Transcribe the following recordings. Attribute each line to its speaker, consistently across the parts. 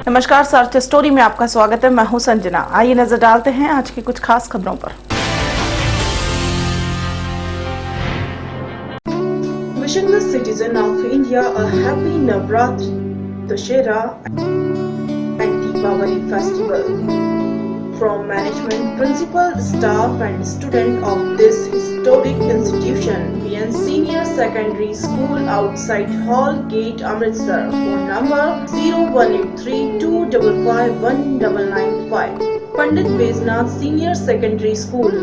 Speaker 1: नमस्कार, search story में आपका स्वागत है। मैं हूं संजना। आइए नजर डालते हैं आज की कुछ खास खबरों पर।
Speaker 2: Wishing the citizen of India a happy Navratri, Dussehra and Deepavali festival. From management, principal, staff and student of this historic institution, PN Senior Secondary School outside Hall Gate, Amritsar. Phone number 0183255195. Pandit Beznath Senior Secondary School.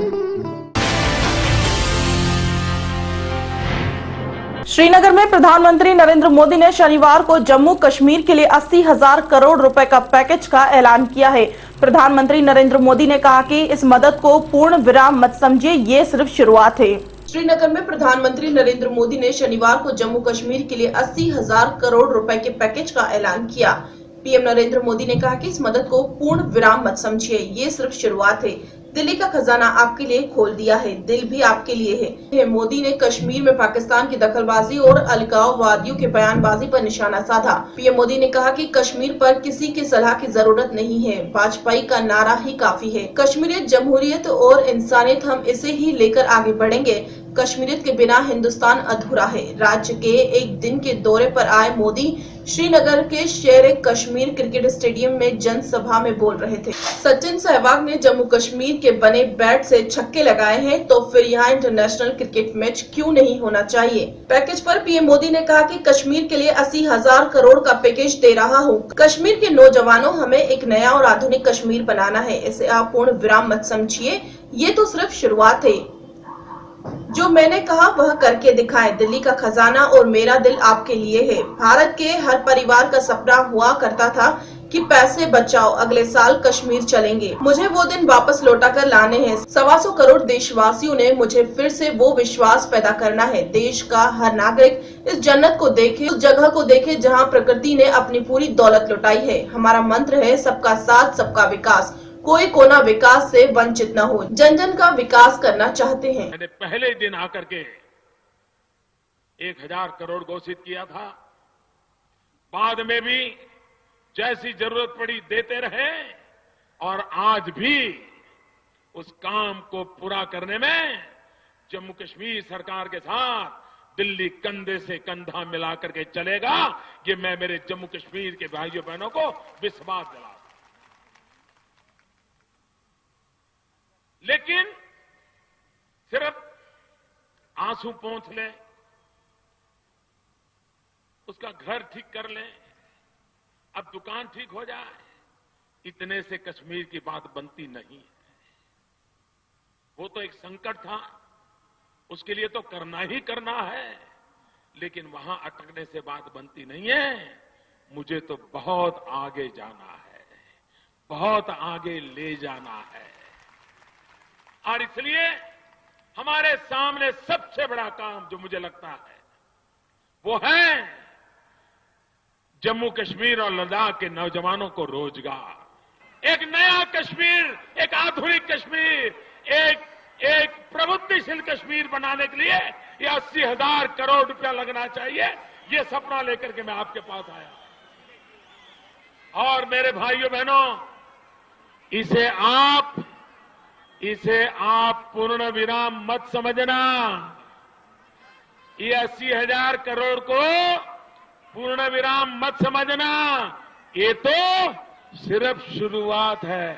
Speaker 1: Srinagar में प्रधानमंत्री नरेंद्र मोदी ने शनिवार को जम्मू कश्मीर के लिए 80,000 करोड़ रुपए का package का ऐलान किया है। प्रधानमंत्री नरेंद्र मोदी ने कहा कि इस मदद को पूर्ण विराम मत समझिए, ये सिर्फ शुरुआत है।
Speaker 2: श्रीनगर में प्रधानमंत्री नरेंद्र मोदी ने शनिवार को जम्मू कश्मीर के लिए 80,000 करोड़ रुपए के पैकेज का ऐलान किया। पीएम नरेंद्र मोदी ने कहा कि इस मदद को पूर्ण विराम मत समझिए, ये सिर्फ शुरुआत है। दिल्ली का खजाना आपके लिए खोल दिया है, दिल भी आपके लिए है। मोदी ने कश्मीर में पाकिस्तान की दखलबाजी और अलगाववादियों के बयानबाजी पर निशाना साधा। पीएम मोदी ने कहा कि कश्मीर पर किसी की सलाह की जरूरत नहीं है, वाजपेयी का नारा ही काफी है। कश्मीरियत, जमहूरियत और इंसानियत, हम इसे ही लेकर आगे बढ़ेंगे। कश्मीरियत के बिना हिंदुस्तान अधूरा है। राज्य के एक दिन के दौरे पर आए मोदी श्रीनगर के शेर-ए-कश्मीर क्रिकेट स्टेडियम में जनसभा में बोल रहे थे। सचिन सहवाग ने जम्मू कश्मीर के बने बैट से छक्के लगाए हैं, तो फिर यहाँ इंटरनेशनल क्रिकेट मैच क्यों नहीं होना चाहिए। पैकेज पर पीएम मोदी ने कहा कि कश्मीर के लिए 80,000 करोड़ का पैकेज दे रहा हूँ। कश्मीर के नौजवानों, हमें एक नया और आधुनिक कश्मीर बनाना है, इसे आप पूर्ण विराम मत समझिए, ये तो सिर्फ शुरुआत है। जो मैंने कहा वह करके दिखाएं। दिल्ली का खजाना और मेरा दिल आपके लिए है। भारत के हर परिवार का सपना हुआ करता था कि पैसे बचाओ, अगले साल कश्मीर चलेंगे। मुझे वो दिन वापस लौटा कर लाने हैं। 125 करोड़ देशवासियों ने मुझे फिर से वो विश्वास पैदा करना है। देश का हर नागरिक इस जन्नत को देखे, उस जगह को देखे जहाँ प्रकृति ने अपनी पूरी दौलत लुटाई है। हमारा मंत्र है सबका साथ, सबका विकास। कोई कोना विकास से वंचित न हो। जन जन का विकास करना चाहते हैं।
Speaker 3: मैंने पहले दिन आकर के 1,000 करोड़ घोषित किया था। बाद में भी जैसी जरूरत पड़ी देते रहे और आज भी उस काम को पूरा करने में जम्मू कश्मीर सरकार के साथ दिल्ली कंधे से कंधा मिला करके चलेगा। ये मैं मेरे जम्मू कश्मीर के भाइयों बहनों को विश्वास दिलाता। लेकिन सिर्फ आंसू पोंछ ले, उसका घर ठीक कर ले, अब दुकान ठीक हो जाए, इतने से कश्मीर की बात बनती नहीं है। वो तो एक संकट था, उसके लिए तो करना ही करना है, लेकिन वहां अटकने से बात बनती नहीं है। मुझे तो बहुत आगे जाना है, बहुत आगे ले जाना है। और इसलिए हमारे सामने सबसे बड़ा काम जो मुझे लगता है वो है जम्मू कश्मीर और लद्दाख के नौजवानों को रोजगार। एक नया कश्मीर, एक आधुनिक कश्मीर, एक प्रबुद्धशील कश्मीर बनाने के लिए ये 80,000 करोड़ रुपया लगना चाहिए। ये सपना लेकर के मैं आपके पास आया। और मेरे भाइयों बहनों, इसे आप पूर्ण विराम मत समझना। ये 80,000 करोड़ को पूर्ण विराम मत समझना, ये तो सिर्फ शुरुआत है।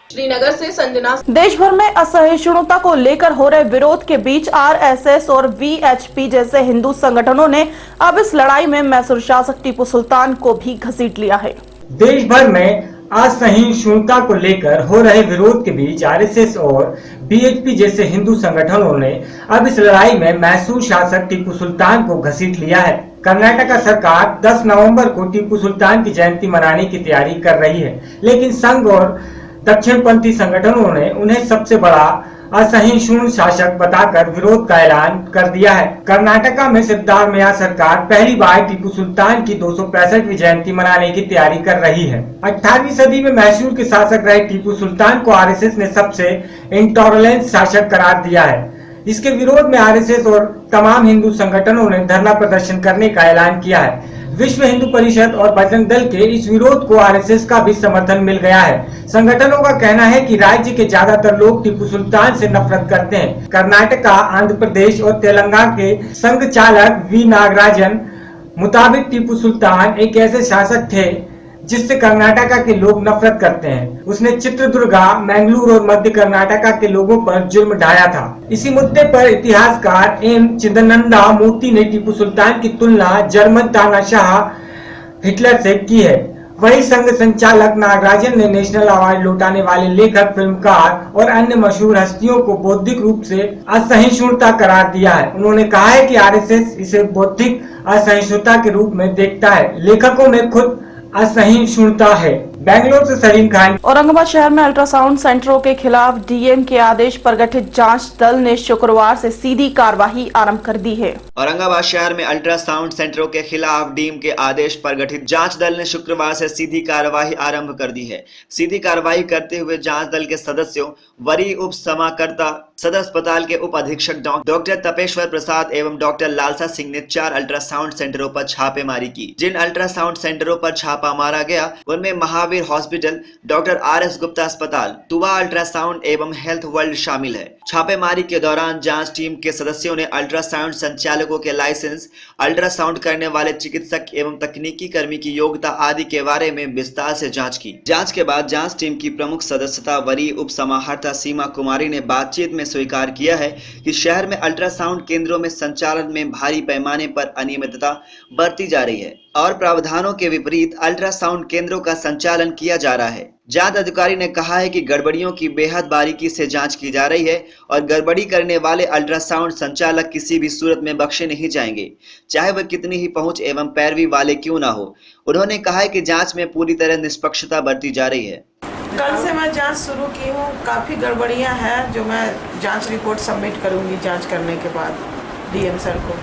Speaker 2: श्रीनगर से संजना।
Speaker 1: देश भर में असहिष्णुता को लेकर हो रहे विरोध के बीच आरएसएस और वीएचपी जैसे हिंदू संगठनों ने अब इस लड़ाई में मैसूर शासक टीपू सुल्तान को भी घसीट लिया है।
Speaker 4: देश भर में असहिष्णुता को लेकर हो रहे विरोध के बीच आरएसएस और वीएचपी जैसे हिंदू संगठनों ने अब इस लड़ाई में मैसूर शासक टीपू सुल्तान को घसीट लिया है। कर्नाटक सरकार 10 नवंबर को टीपू सुल्तान की जयंती मनाने की तैयारी कर रही है, लेकिन संघ और दक्षिणपंथी संगठनों ने उन्हें सबसे बड़ा असहिष्णु शासक बताकर विरोध का ऐलान कर दिया है। कर्नाटका में सिद्धारमैया सरकार पहली बार टीपू सुल्तान की 265वीं जयंती मनाने की तैयारी कर रही है। 18वीं सदी में मैसूर के शासक रहे टीपू सुल्तान को आरएसएस ने सबसे इंटॉलरेंस शासक करार दिया है। इसके विरोध में आरएसएस और तमाम हिंदू संगठनों ने धरना प्रदर्शन करने का ऐलान किया है। विश्व हिंदू परिषद और बजरंग दल के इस विरोध को आरएसएस का भी समर्थन मिल गया है। संगठनों का कहना है कि राज्य के ज्यादातर लोग टीपू सुल्तान से नफरत करते हैं। कर्नाटका, आंध्र प्रदेश और तेलंगाना के संघ चालक वी नागराजन मुताबिक टीपू सुल्तान एक ऐसे शासक थे जिससे कर्नाटका के लोग नफरत करते हैं। उसने चित्रदुर्गा, मैंगलोर और मध्य कर्नाटका के लोगों पर जुल्म ढाया था। इसी मुद्दे पर इतिहासकार एम चिदानंदा मूर्ति ने टीपू सुल्तान की तुलना जर्मन तानाशाह हिटलर से की है। वही संघ संचालक नागराजन ने नेशनल अवार्ड लौटाने वाले लेखक, फिल्मकार और अन्य मशहूर हस्तियों को बौद्धिक रूप से असहिष्णुता करार दिया है। उन्होंने कहा है कि आरएसएस इसे बौद्धिक असहिष्णुता के रूप में देखता है। लेखकों में खुद असहिष्णुता है। बेंगलोर से सलीम खान।
Speaker 1: औरंगाबाद शहर में अल्ट्रासाउंड सेंटरों के खिलाफ डीएम के आदेश पर गठित जांच दल ने शुक्रवार से सीधी कार्रवाई आरंभ कर दी है।
Speaker 5: औरंगाबाद शहर में अल्ट्रासाउंड सेंटरों के खिलाफ डीएम के आदेश पर गठित जांच दल ने शुक्रवार से सीधी कार्रवाई आरंभ कर दी है। सीधी कार्रवाई करते हुए जांच दल के सदस्यों, वरीय उप समाहर्ता, सदर अस्पताल के उप अधीक्षक डॉक्टर तपेश्वर प्रसाद एवं डॉक्टर लालसा सिंह ने 4 अल्ट्रासाउंड सेंटरों पर छापेमारी की। जिन अल्ट्रासाउंड सेंटरों पर छापा मारा गया उनमें Mahavir hospital, doctor RS Gupta अस्पताल, तुवा अल्ट्रासाउंड एवं हेल्थ वर्ल्ड शामिल है। छापेमारी के दौरान जांच टीम के सदस्यों ने अल्ट्रासाउंड संचालकों के लाइसेंस, अल्ट्रासाउंड करने वाले चिकित्सक एवं तकनीकी कर्मी की योग्यता आदि के बारे में विस्तार से जांच की। जांच के बाद जांच टीम की प्रमुख सदस्यता वरीय उप समाहर्ता सीमा कुमारी ने बातचीत में स्वीकार किया है कि शहर में अल्ट्रासाउंड केंद्रों में संचालन में भारी पैमाने पर अनियमितता बरती जा रही है और प्रावधानों के विपरीत अल्ट्रासाउंड केंद्रों का संचालन किया जा रहा है। जांच अधिकारी ने कहा है कि गड़बड़ियों की बेहद बारीकी से जांच की जा रही है और गड़बड़ी करने वाले अल्ट्रासाउंड संचालक किसी भी सूरत में बख्शे नहीं जाएंगे, चाहे वह कितनी ही पहुंच एवं पैरवी वाले क्यों ना हो। उन्होंने कहा है कि जांच में पूरी तरह निष्पक्षता बरती जा रही है।
Speaker 6: कल से मैं जांच शुरू की हूँ। काफ़ी गड़बड़ियाँ हैं जो मैं जांच रिपोर्ट सबमिट करूँगी जांच करने के बाद डीएम सर को।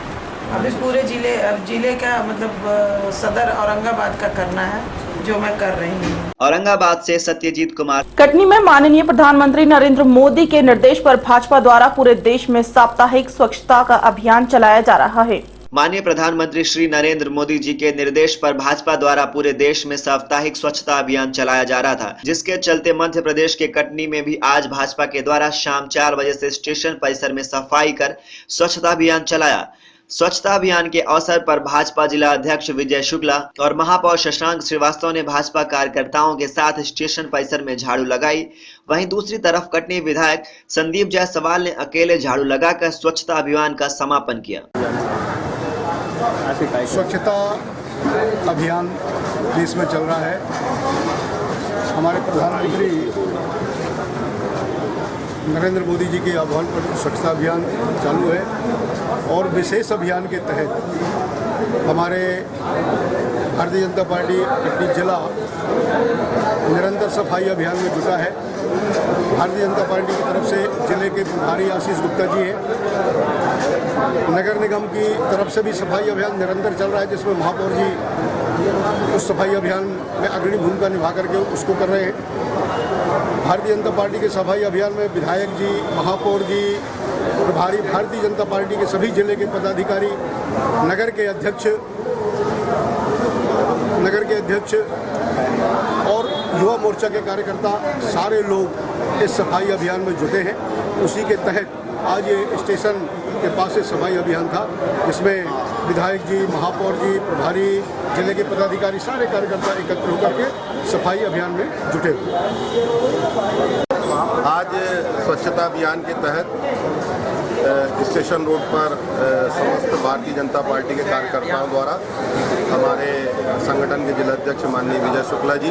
Speaker 6: अभी पूरे जिले का मतलब सदर औरंगाबाद का करना है जो मैं कर रही हूँ।
Speaker 5: औरंगाबाद से सत्यजीत कुमार।
Speaker 1: कटनी में माननीय प्रधानमंत्री नरेंद्र मोदी के निर्देश पर भाजपा द्वारा पूरे देश में साप्ताहिक स्वच्छता का अभियान चलाया जा रहा है।
Speaker 5: माननीय प्रधानमंत्री श्री नरेंद्र मोदी जी के निर्देश पर भाजपा द्वारा पूरे देश में साप्ताहिक स्वच्छता अभियान चलाया जा रहा था, जिसके चलते मध्य प्रदेश के कटनी में भी आज भाजपा के द्वारा शाम 4 बजे से स्टेशन परिसर में सफाई कर स्वच्छता अभियान चलाया। स्वच्छता अभियान के अवसर पर भाजपा जिला अध्यक्ष विजय शुक्ला और महापौर शशांक श्रीवास्तव ने भाजपा कार्यकर्ताओं के साथ स्टेशन परिसर में झाड़ू लगाई। वहीं दूसरी तरफ कटनी विधायक संदीप जायसवाल ने अकेले झाड़ू लगाकर स्वच्छता अभियान का समापन किया।
Speaker 7: स्वच्छता अभियान देश में चल रहा है। हमारे प्रधानमंत्री नरेंद्र मोदी जी के आह्वान पर स्वच्छता अभियान चालू है और विशेष अभियान के तहत हमारे भारतीय जनता पार्टी कटनी जिला निरंतर सफाई अभियान में जुटा है। भारतीय जनता पार्टी की तरफ से जिले के प्रभारी आशीष गुप्ता जी हैं। नगर निगम की तरफ से भी सफाई अभियान निरंतर चल रहा है, जिसमें महापौर जी उस सफाई अभियान में अग्रणी भूमिका निभा करके उसको कर रहे हैं। भारतीय जनता पार्टी के सफाई अभियान में विधायक जी, महापौर जी, प्रभारी भारतीय जनता पार्टी के सभी जिले के पदाधिकारी, नगर के अध्यक्ष और युवा मोर्चा के कार्यकर्ता सारे लोग इस सफाई अभियान में जुटे हैं। उसी के तहत आज ये स्टेशन के पास से सफाई अभियान था, जिसमें विधायक जी, महापौर जी, प्रभारी जिले के पदाधिकारी सारे कार्यकर्ता एकत्र होकर के सफाई अभियान में जुटे हुए।
Speaker 8: आज स्वच्छता अभियान के तहत स्टेशन रोड पर समस्त भारतीय जनता पार्टी के कार्यकर्ताओं द्वारा हमारे संगठन के जिलाध्यक्ष माननीय विजय शुक्ला जी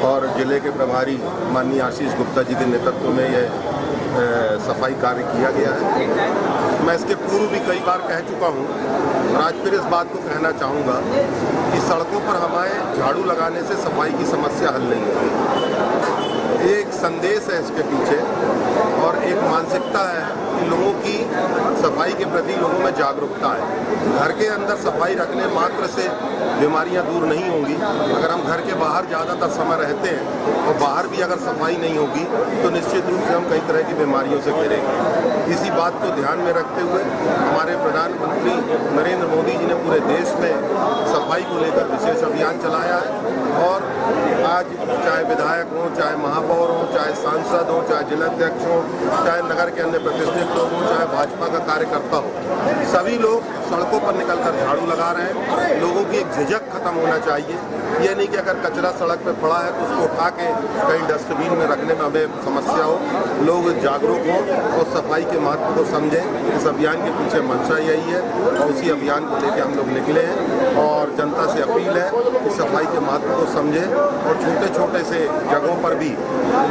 Speaker 8: और जिले के प्रभारी माननीय आशीष गुप्ता जी के नेतृत्व में यह सफाई कार्य किया गया है। मैं इसके पूर्व भी कई बार कह चुका हूँ और आज फिर इस बात को कहना चाहूँगा कि सड़कों पर हमारे झाड़ू लगाने से सफाई की समस्या हल नहीं होगी। एक संदेश है इसके पीछे और एक मानसिकता है कि लोगों की सफाई के प्रति लोगों में जागरूकता है। घर के अंदर सफाई रखने मात्र से बीमारियां दूर नहीं होंगी। अगर हम घर के बाहर ज़्यादातर समय रहते हैं और बाहर भी अगर सफाई नहीं होगी तो निश्चित रूप से हम कई तरह की बीमारियों से घिरेंगे। इसी बात को ध्यान में रखते हुए हमारे प्रधानमंत्री नरेंद्र मोदी जी ने पूरे देश में सफाई को लेकर विशेष अभियान चलाया है और आज चाहे विधायक हों, चाहे महापौर हों, चाहे सांसद हों, चाहे जिलाध्यक्ष हों, चाहे नगर के अन्य प्रतिष्ठित लोग हों, चाहे भाजपा का कार्यकर्ता हो, सभी लोग सड़कों पर निकलकर झाड़ू लगा रहे हैं। लोगों की एक झिझक खत्म होना चाहिए। ये नहीं कि अगर कचरा सड़क पर पड़ा है तो उसको उठा के कहीं डस्टबिन में रखने में हमें समस्या हो। लोग जागरूक हों और सफाई के महत्व को समझें। इस अभियान के पीछे मंशा यही है और उसी अभियान को लेकर हम लोग निकले हैं और जनता से अपील है कि सफाई के महत्व को समझें और छोटे छोटे से जगहों पर भी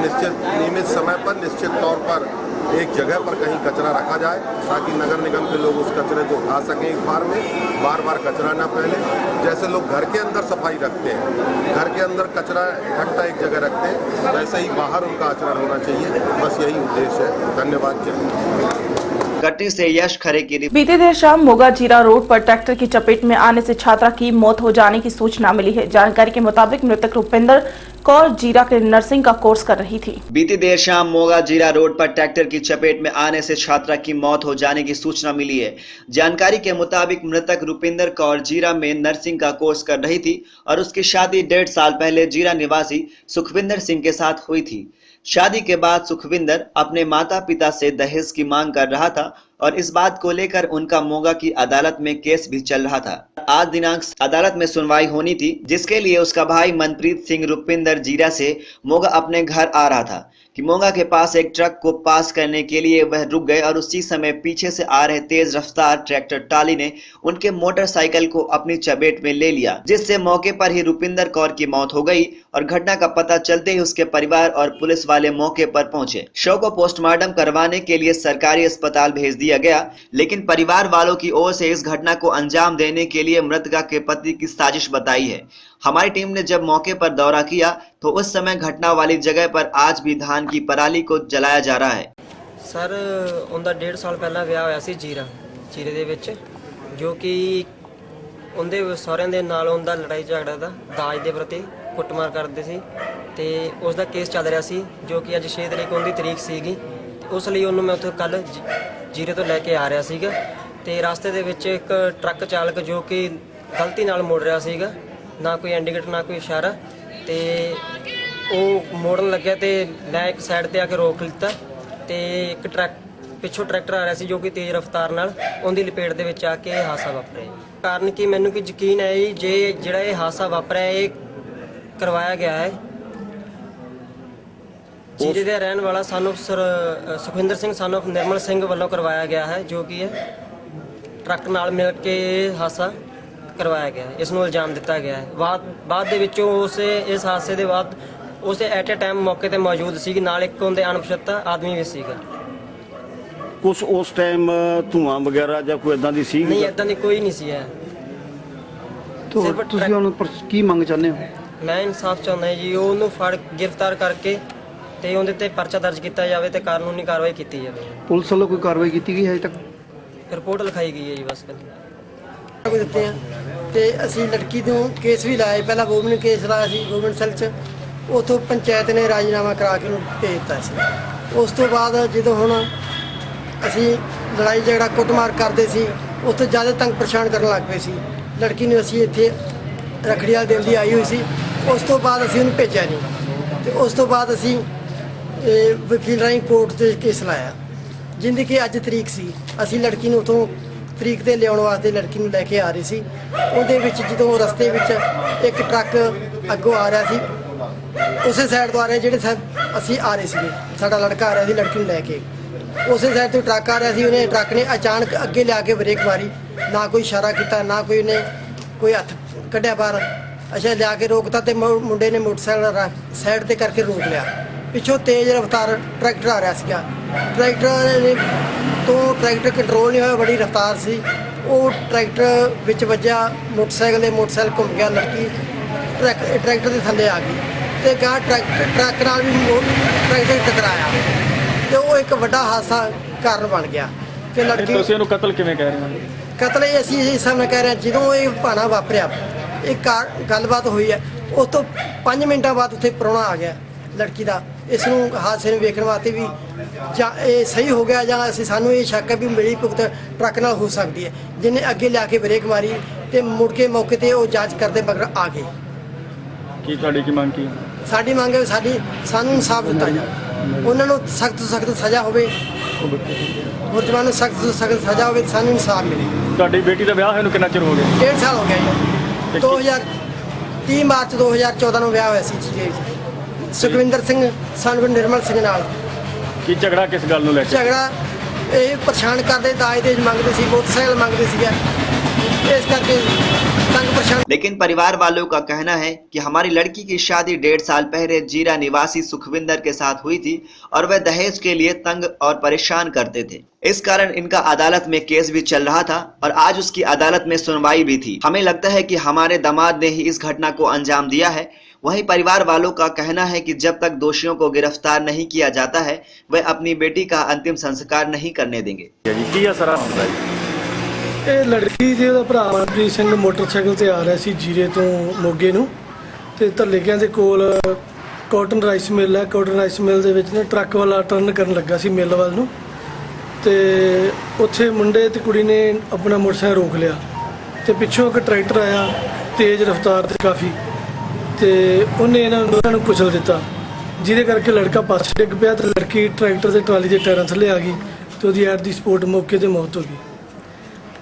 Speaker 8: नियमित समय पर निश्चित तौर पर एक जगह पर कहीं कचरा रखा जाए ताकि नगर निगम के लोग उस कचरे को उठा सकें एक बार में, बार बार कचरा ना फैले। जैसे लोग घर के अंदर सफाई रखते हैं, घर के अंदर कचरा इकट्ठा एक जगह रखते हैं, वैसे ही बाहर उनका आचरण होना चाहिए। बस यही उद्देश्य है। धन्यवाद।
Speaker 5: कटनी से यश खरे की रिपोर्ट।
Speaker 1: बीते देर शाम मोगा जीरा रोड पर ट्रैक्टर की चपेट में आने से छात्रा की मौत हो जाने की सूचना मिली है। जानकारी के मुताबिक मृतक रुपिंदर कौर जीरा के नर्सिंग का कोर्स कर रही थी।
Speaker 5: बीती देर शाम मोगा जीरा रोड पर ट्रैक्टर की चपेट में आने से छात्रा की मौत हो जाने की सूचना मिली है। जानकारी के मुताबिक मृतक रुपिंदर कौर जीरा में नर्सिंग का कोर्स कर रही थी और उसकी शादी 1.5 साल पहले जीरा निवासी सुखविंदर सिंह के साथ हुई थी। शादी के बाद सुखविंदर अपने माता पिता से दहेज की मांग कर रहा था और इस बात को लेकर उनका मोगा की अदालत में केस भी चल रहा था। आज दिनांक अदालत में सुनवाई होनी थी, जिसके लिए उसका भाई मनप्रीत सिंह रुपिंदर जीरा से मोगा अपने घर आ रहा था कि मोगा के पास एक ट्रक को पास करने के लिए वह रुक गए और उसी समय पीछे से आ रहे तेज रफ्तार ट्रैक्टर ट्राली ने उनके मोटरसाइकिल को अपनी चपेट में ले लिया, जिससे मौके पर ही रुपिंदर कौर की मौत हो गई और घटना का पता चलते ही उसके परिवार और पुलिस वाले मौके पर पहुंचे। शव को पोस्टमार्टम करवाने के लिए सरकारी अस्पताल भेज दिया गया, लेकिन परिवार वालों की ओर से इस घटना को अंजाम देने के लिए मृतका के पति की साजिश बताई है। हमारी टीम ने जब मौके पर दौरा किया तो उस समय घटना वाली जगह पर आज भी धान की पराली को जलाया जा रहा है।
Speaker 9: सर उनका 1.5 साल पहला ਵਿਆਹ ਹੋਇਆ ਸੀ ਜੀਰੇ ਦੇ ਵਿੱਚ, ਜੋ ਕਿ ਉਹਦੇ ਸਹੁਰਿਆਂ ਦੇ ਨਾਲ ਉਹਦਾ ਲੜਾਈ ਝਗੜਾ ਦਾ ਦਾਜ ਦੇ ਪ੍ਰਤੀ ਕੁੱਟਮਾਰ ਕਰਦੇ ਸੀ ਤੇ ਉਸ ਦਾ ਕੇਸ ਚੱਲ ਰਿਹਾ ਸੀ, ਜੋ ਕਿ ਅੱਜ 6 ਤਰੀਕ ਉਹਦੀ ਤਰੀਕ ਸੀਗੀ। ਉਸ ਲਈ ਉਹਨੂੰ ਮੈਂ ਉੱਥੇ ਕੱਲ ਜੀਰੇ ਤੋਂ ਲੈ ਕੇ ਆ ਰਿਹਾ ਸੀਗਾ ਤੇ ਰਸਤੇ ਦੇ ਵਿੱਚ ਇੱਕ ਟਰੱਕ ਚਾਲਕ ਜੋ ਕਿ ਗਲਤੀ ਨਾਲ ਮੁੜ ਰਿਹਾ ਸੀਗਾ, ਨਾ ਕੋਈ ਇੰਡੀਕੇਟਰ ਨਾ ਕੋਈ ਇਸ਼ਾਰਾ, ਤੇ ਉਹ ਮੋੜਨ ਲੱਗਿਆ ਤੇ ਮੈਂ ਇੱਕ ਸਾਈਡ ਤੇ ਆ ਕੇ ਰੋਕ ਲਿੱਤਾ ਤੇ ਇੱਕ ਪਿੱਛੋਂ ਟਰੈਕਟਰ ਆ ਰਿਹਾ ਸੀ ਜੋ ਕਿ ਤੇਜ਼ ਰਫ਼ਤਾਰ ਨਾਲ ਉਹਦੀ ਲਪੇਟ ਦੇ ਵਿੱਚ ਆ ਕੇ ਇਹ ਹਾਦਸਾ ਵਾਪਰਿਆ। ਕਾਰਨ ਕਿ ਮੈਨੂੰ ਕਿ ਯਕੀਨ ਹੈ ਜੀ, ਜੇ ਜਿਹੜਾ ਇਹ ਹਾਦਸਾ ਵਾਪਰਿਆ ਇਹ ਕਰਵਾਇਆ ਗਿਆ ਹੈ ਜੀਰੇ ਦੇ ਰਹਿਣ ਵਾਲਾ ਸਾਨੂੰ ਸੁਖਵਿੰਦਰ ਸਿੰਘ ਸਾਨੂੰ ਨਿਰਮਲ ਸਿੰਘ ਵੱਲੋਂ ਕਰਵਾਇਆ ਗਿਆ ਹੈ, ਜੋ ਕਿ ਇਹ ਟਰੱਕ ਨਾਲ ਮਿਲ ਕੇ ਹਾਦਸਾ ਕਰਵਾਇਆ ਗਿਆ ਹੈ। ਇਸ ਨੂੰ ਇਲਜ਼ਾਮ ਦਿੱਤਾ ਗਿਆ ਹੈ। ਬਾਅਦ ਦੇ ਵਿੱਚ ਇਸ ਹਾਦਸੇ ਦੇ ਬਾਅਦ ਉਸੇ ਐਟ ਅ ਟਾਈਮ ਮੌਕੇ ਤੇ ਮੌਜੂਦ ਸੀ, ਨਾਲ ਇੱਕ ਉਹਦੇ ਅਣਪਛਾਤਾ ਆਦਮੀ ਵੀ ਸੀਗਾ।
Speaker 10: ਕੁਛ ਉਸ ਟਾਈਮ ਧੂਆਂ ਵਗੈਰਾ ਜਾਂ ਕੋਈ ਇਦਾਂ ਦੀ ਸੀ?
Speaker 9: ਨਹੀਂ, ਇਦਾਂ ਦੀ ਕੋਈ ਨਹੀਂ ਸੀ ਹੈ।
Speaker 10: ਤੁਸੀਂ ਹੁਣ ਕੀ ਮੰਗ ਚਾਹੁੰਦੇ ਹੋ?
Speaker 9: ਮੈਂ ਇਨਸਾਫ ਚਾਹੁੰਦਾ ਜੀ, ਉਹਨੂੰ ਫੜ ਗ੍ਰਿਫਤਾਰ ਕਰਕੇ ਤੇ ਉਹਦੇ ਤੇ ਪਰਚਾ ਦਰਜ ਕੀਤਾ ਜਾਵੇ ਤੇ ਕਾਨੂੰਨੀ ਕਾਰਵਾਈ ਕੀਤੀ ਜਾਵੇ।
Speaker 10: ਪੁਲਿਸ ਵੱਲੋਂ ਕੋਈ ਕਾਰਵਾਈ ਕੀਤੀ ਗਈ ਹੈ ਅਜੇ ਤੱਕ?
Speaker 9: ਰਿਪੋਰਟ ਲਿਖਾਈ ਗਈ ਹੈ ਜੀ ਬਸ ਕੱਲ੍ਹ।
Speaker 11: ਦਿੱਤੇ ਆ ਤੇ ਅਸੀਂ ਲੜਕੀ ਨੂੰ ਕੇਸ ਵੀ ਲਾਇਆ, ਪਹਿਲਾਂ ਵੂਮਨ ਕੇਸ ਲਾਇਆ ਸੀ ਵੂਮਨ ਸੈੱਲ 'ਚ, ਉੱਥੋਂ ਪੰਚਾਇਤ ਨੇ ਰਾਜੀਨਾਮਾ ਕਰਾ ਕੇ ਉਹਨੂੰ ਭੇਜ ਦਿੱਤਾ ਸੀ। ਉਸ ਤੋਂ ਬਾਅਦ ਜਦੋਂ ਹੁਣ ਅਸੀਂ ਲੜਾਈ ਝਗੜਾ ਕੁੱਟਮਾਰ ਕਰਦੇ ਸੀ, ਉਸ ਤੋਂ ਜ਼ਿਆਦਾ ਤੰਗ ਪਰੇਸ਼ਾਨ ਕਰਨ ਲੱਗ ਪਏ ਸੀ। ਲੜਕੀ ਨੂੰ ਅਸੀਂ ਇੱਥੇ ਰੱਖੜੀ ਵਾਲੇ ਦਿਨ ਦੀ ਆਈ ਹੋਈ ਸੀ, ਉਸ ਤੋਂ ਬਾਅਦ ਅਸੀਂ ਉਹਨੂੰ ਭੇਜਿਆ ਨਹੀਂ ਤੇ ਉਸ ਤੋਂ ਬਾਅਦ ਅਸੀਂ ਵਕੀਲ ਰਾਹੀਂ ਕੋਰਟ 'ਤੇ ਕੇਸ ਲਾਇਆ, ਜਿੰਦੀ ਕਿ ਅੱਜ ਤਰੀਕ ਸੀ। ਅਸੀਂ ਲੜਕੀ ਨੂੰ ਉੱਥੋਂ ਤਰੀਕ 'ਤੇ ਲਿਆਉਣ ਵਾਸਤੇ ਲੜਕੀ ਨੂੰ ਲੈ ਕੇ ਆ ਰਹੇ ਸੀ। ਉਹਦੇ ਵਿੱਚ ਜਦੋਂ ਰਸਤੇ ਵਿੱਚ ਇੱਕ ਟਰੱਕ ਅੱਗੋਂ ਆ ਰਿਹਾ ਸੀ, ਉਸੇ ਸਾਈਡ ਤੋਂ ਆ ਰਿਹਾ ਜਿਹੜੇ ਅਸੀਂ ਆ ਰਹੇ ਸੀਗੇ, ਸਾਡਾ ਲੜਕਾ ਆ ਰਿਹਾ ਸੀ ਲੜਕੀ ਨੂੰ ਲੈ ਕੇ, ਉਸੇ ਸਾਈਡ ਤੋਂ ਟਰੱਕ ਆ ਰਿਹਾ ਸੀ। ਉਹਨੇ ਟਰੱਕ ਨੇ ਅਚਾਨਕ ਅੱਗੇ ਲਿਆ ਕੇ ਬ੍ਰੇਕ ਮਾਰੀ, ਨਾ ਕੋਈ ਇਸ਼ਾਰਾ ਕੀਤਾ, ਨਾ ਕੋਈ ਉਹਨੇ ਕੋਈ ਹੱਥ ਕੱਢਿਆ ਬਾਹਰ। ਅੱਛਾ, ਲਿਆ ਕੇ ਰੋਕਤਾ ਤੇ ਮੁੰਡੇ ਨੇ ਮੋਟਰਸਾਈਕਲ ਸਾਈਡ 'ਤੇ ਕਰਕੇ ਰੋਕ ਲਿਆ। ਪਿੱਛੋਂ ਤੇਜ਼ ਰਫ਼ਤਾਰ ਟਰੈਕਟਰ ਆ ਰਿਹਾ ਸੀਗਾ, ਟਰੈਕਟਰ ਤੋਂ ਟਰੈਕਟਰ ਕੰਟਰੋਲ ਨਹੀਂ ਹੋਇਆ, ਬੜੀ ਰਫ਼ਤਾਰ ਸੀ, ਉਹ ਟਰੈਕਟਰ ਵਿੱਚ ਵੱਜਿਆ ਮੋਟਰਸਾਈਕਲ ਦੇ, ਮੋਟਰਸਾਈਕਲ ਘੁੰਮ ਗਿਆ, ਲੜਕੀ ਟਰੈਕਟਰ ਦੇ ਥੱਲੇ ਆ ਗਈ। ਤੇ ਗਾਂ ਟਰੱਕ ਨਾਲ ਵੀ ਟਰੈਕਟਰ ਟਕਰਾਇਆ ਤੇ ਉਹ ਇੱਕ ਵੱਡਾ ਹਾਦਸਾ ਕਾਰਨ ਬਣ ਗਿਆ ਕਿ ਲੜਕੀ
Speaker 12: ਤੁਸੀਂ ਇਹਨੂੰ ਕਤਲ ਕਿਵੇਂ ਕਹਿ ਰਹੇ ਹੋ?
Speaker 11: ਕਤਲ ਇਹ ਅਸੀਂ ਇਸ ਸਮੇਂ ਕਹਿ ਰਹੇ ਹਾਂ, ਜਦੋਂ ਇਹ ਭਾਣਾ ਵਾਪਰਿਆ ਇਹ ਗੱਲਬਾਤ ਹੋਈ ਹੈ ਉਸ ਤੋਂ 5 ਮਿੰਟਾਂ ਬਾਅਦ ਉੱਥੇ ਪ੍ਰਾਹੁਣਾ ਆ ਗਿਆ ਲੜਕੀ ਦਾ। ਇਸ ਨੂੰ ਹਾਦਸੇ ਨੂੰ ਵੇਖਣ ਵਾਸਤੇ ਵੀ ਜਾਂ ਇਹ ਸਹੀ ਹੋ ਗਿਆ ਜਾਂ ਅਸੀਂ ਸਾਨੂੰ ਇਹ ਸ਼ੱਕ ਹੈ ਵੀ ਮਿਲੀ ਭੁਗਤ ਟਰੱਕ ਨਾਲ ਹੋ ਸਕਦੀ ਹੈ, ਜਿਹਨੇ ਅੱਗੇ ਲਿਆ ਕੇ ਬ੍ਰੇਕ ਮਾਰੀ ਤੇ ਮੁੜ ਕੇ ਮੌਕੇ ਤੇ ਉਹ ਜਾਂਚ ਕਰਦੇ ਮਗਰ ਆ ਗਏ।
Speaker 12: ਕੀ ਤੁਹਾਡੀ ਕੀ ਮੰਗ ਕੀ?
Speaker 11: ਸਾਡੀ ਮੰਗ ਹੈ ਸਾਨੂੰ ਇਨਸਾਫ ਦਿੱਤਾ ਜਾਵੇ, ਉਹਨਾਂ ਨੂੰ ਸਖਤ ਤੋਂ ਸਖਤ ਸਜ਼ਾ ਹੋਵੇ, ਮੁਲਜ਼ਮਾਂ ਨੂੰ ਸਖਤ ਤੋਂ ਸਖਤ ਸਜ਼ਾ ਹੋਵੇ, ਸਾਨੂੰ ਇਨਸਾਫ ਮਿਲੇ।
Speaker 12: ਤੁਹਾਡੀ ਬੇਟੀ ਦਾ ਵਿਆਹ ਹੋਇਆ ਨੂੰ ਕਿੰਨਾ ਚਿਰ ਹੋ ਗਿਆ?
Speaker 11: 1.5 ਸਾਲ ਹੋ ਗਿਆ ਜੀ। 30 ਮਾਰਚ 2014 ਨੂੰ ਵਿਆਹ ਹੋਇਆ ਸੀ ਜੀ ਸੁਖਵਿੰਦਰ ਸਿੰਘ ਸਾਨੂੰ ਨਿਰਮਲ ਸਿੰਘ ਨਾਲ।
Speaker 12: ਕੀ ਝਗੜਾ ਕਿਸ ਗੱਲ ਨੂੰ ਲੈ ਕੇ?
Speaker 11: ਝਗੜਾ ਇਹ ਪਰੇਸ਼ਾਨ ਕਰਦੇ, ਦਾਜ ਦੇਜ ਮੰਗਦੇ ਸੀ, मोटरसाइकिल ਮੰਗਦੇ ਸੀਗੇ, इस करके तंग परेशान।
Speaker 5: लेकिन परिवार वालों का कहना है कि हमारी लड़की की शादी 1.5 साल पहले जीरा निवासी सुखविंदर के साथ हुई थी और वह दहेज के लिए तंग और परेशान करते थे। इस कारण इनका अदालत में केस भी चल रहा था और आज उसकी अदालत में सुनवाई भी थी। हमें लगता है कि हमारे दामाद ने ही इस घटना को अंजाम दिया है। वहीं परिवार वालों का कहना है कि जब तक दोषियों को गिरफ्तार नहीं किया जाता है वह अपनी बेटी का अंतिम संस्कार नहीं करने देंगे।
Speaker 13: ਇਹ ਲੜਕੀ ਤੇ ਉਹਦਾ ਭਰਾ ਮਨਪ੍ਰੀਤ ਸਿੰਘ ਮੋਟਰਸਾਈਕਲ ਤੇ ਆ ਰਿਹਾ ਸੀ ਜੀਰੇ ਤੋਂ ਮੋਗੇ ਨੂੰ, ਤੇ ਧੱਲੇਕਿਆਂ ਦੇ ਕੋਲ ਕਾਟਨ ਰਾਈਸ ਮਿਲ ਹੈ। ਕਾਟਨ ਰਾਈਸ ਮਿਲ ਦੇ ਵਿੱਚ ਨਾ ਟਰੱਕ ਵਾਲਾ ਟਰਨ ਕਰਨ ਲੱਗਾ ਸੀ ਮਿਲ ਵੱਲ ਨੂੰ, ਤੇ ਉੱਥੇ ਮੁੰਡੇ ਤੇ ਕੁੜੀ ਨੇ ਆਪਣਾ ਮੋਟਰਸਾਈਕਲ ਰੋਕ ਲਿਆ ਤੇ ਪਿੱਛੋਂ ਇੱਕ ਟਰੈਕਟਰ ਆਇਆ ਤੇਜ਼ ਰਫ਼ਤਾਰ ਤੇ ਕਾਫੀ, ਤੇ ਉਹਨੇ ਇਹਨਾਂ ਦੋਨਾਂ ਨੂੰ ਕੁਚਲ ਦਿੱਤਾ, ਜਿਹਦੇ ਕਰਕੇ ਲੜਕਾ ਪਾਸੇ ਡਿੱਗ ਪਿਆ ਤੇ ਲੜਕੀ ਟਰੈਕਟਰ ਦੇ ਟਰਾਲੀ ਦੇ ਟਾਇਰਾਂ ਥੱਲੇ ਆ ਗਈ ਤੇ ਉਹਦੀ ਐਟ ਦੀ ਸਪੋਟ ਮੌਕੇ ਤੇ ਮੌਤ ਹੋ ਗਈ।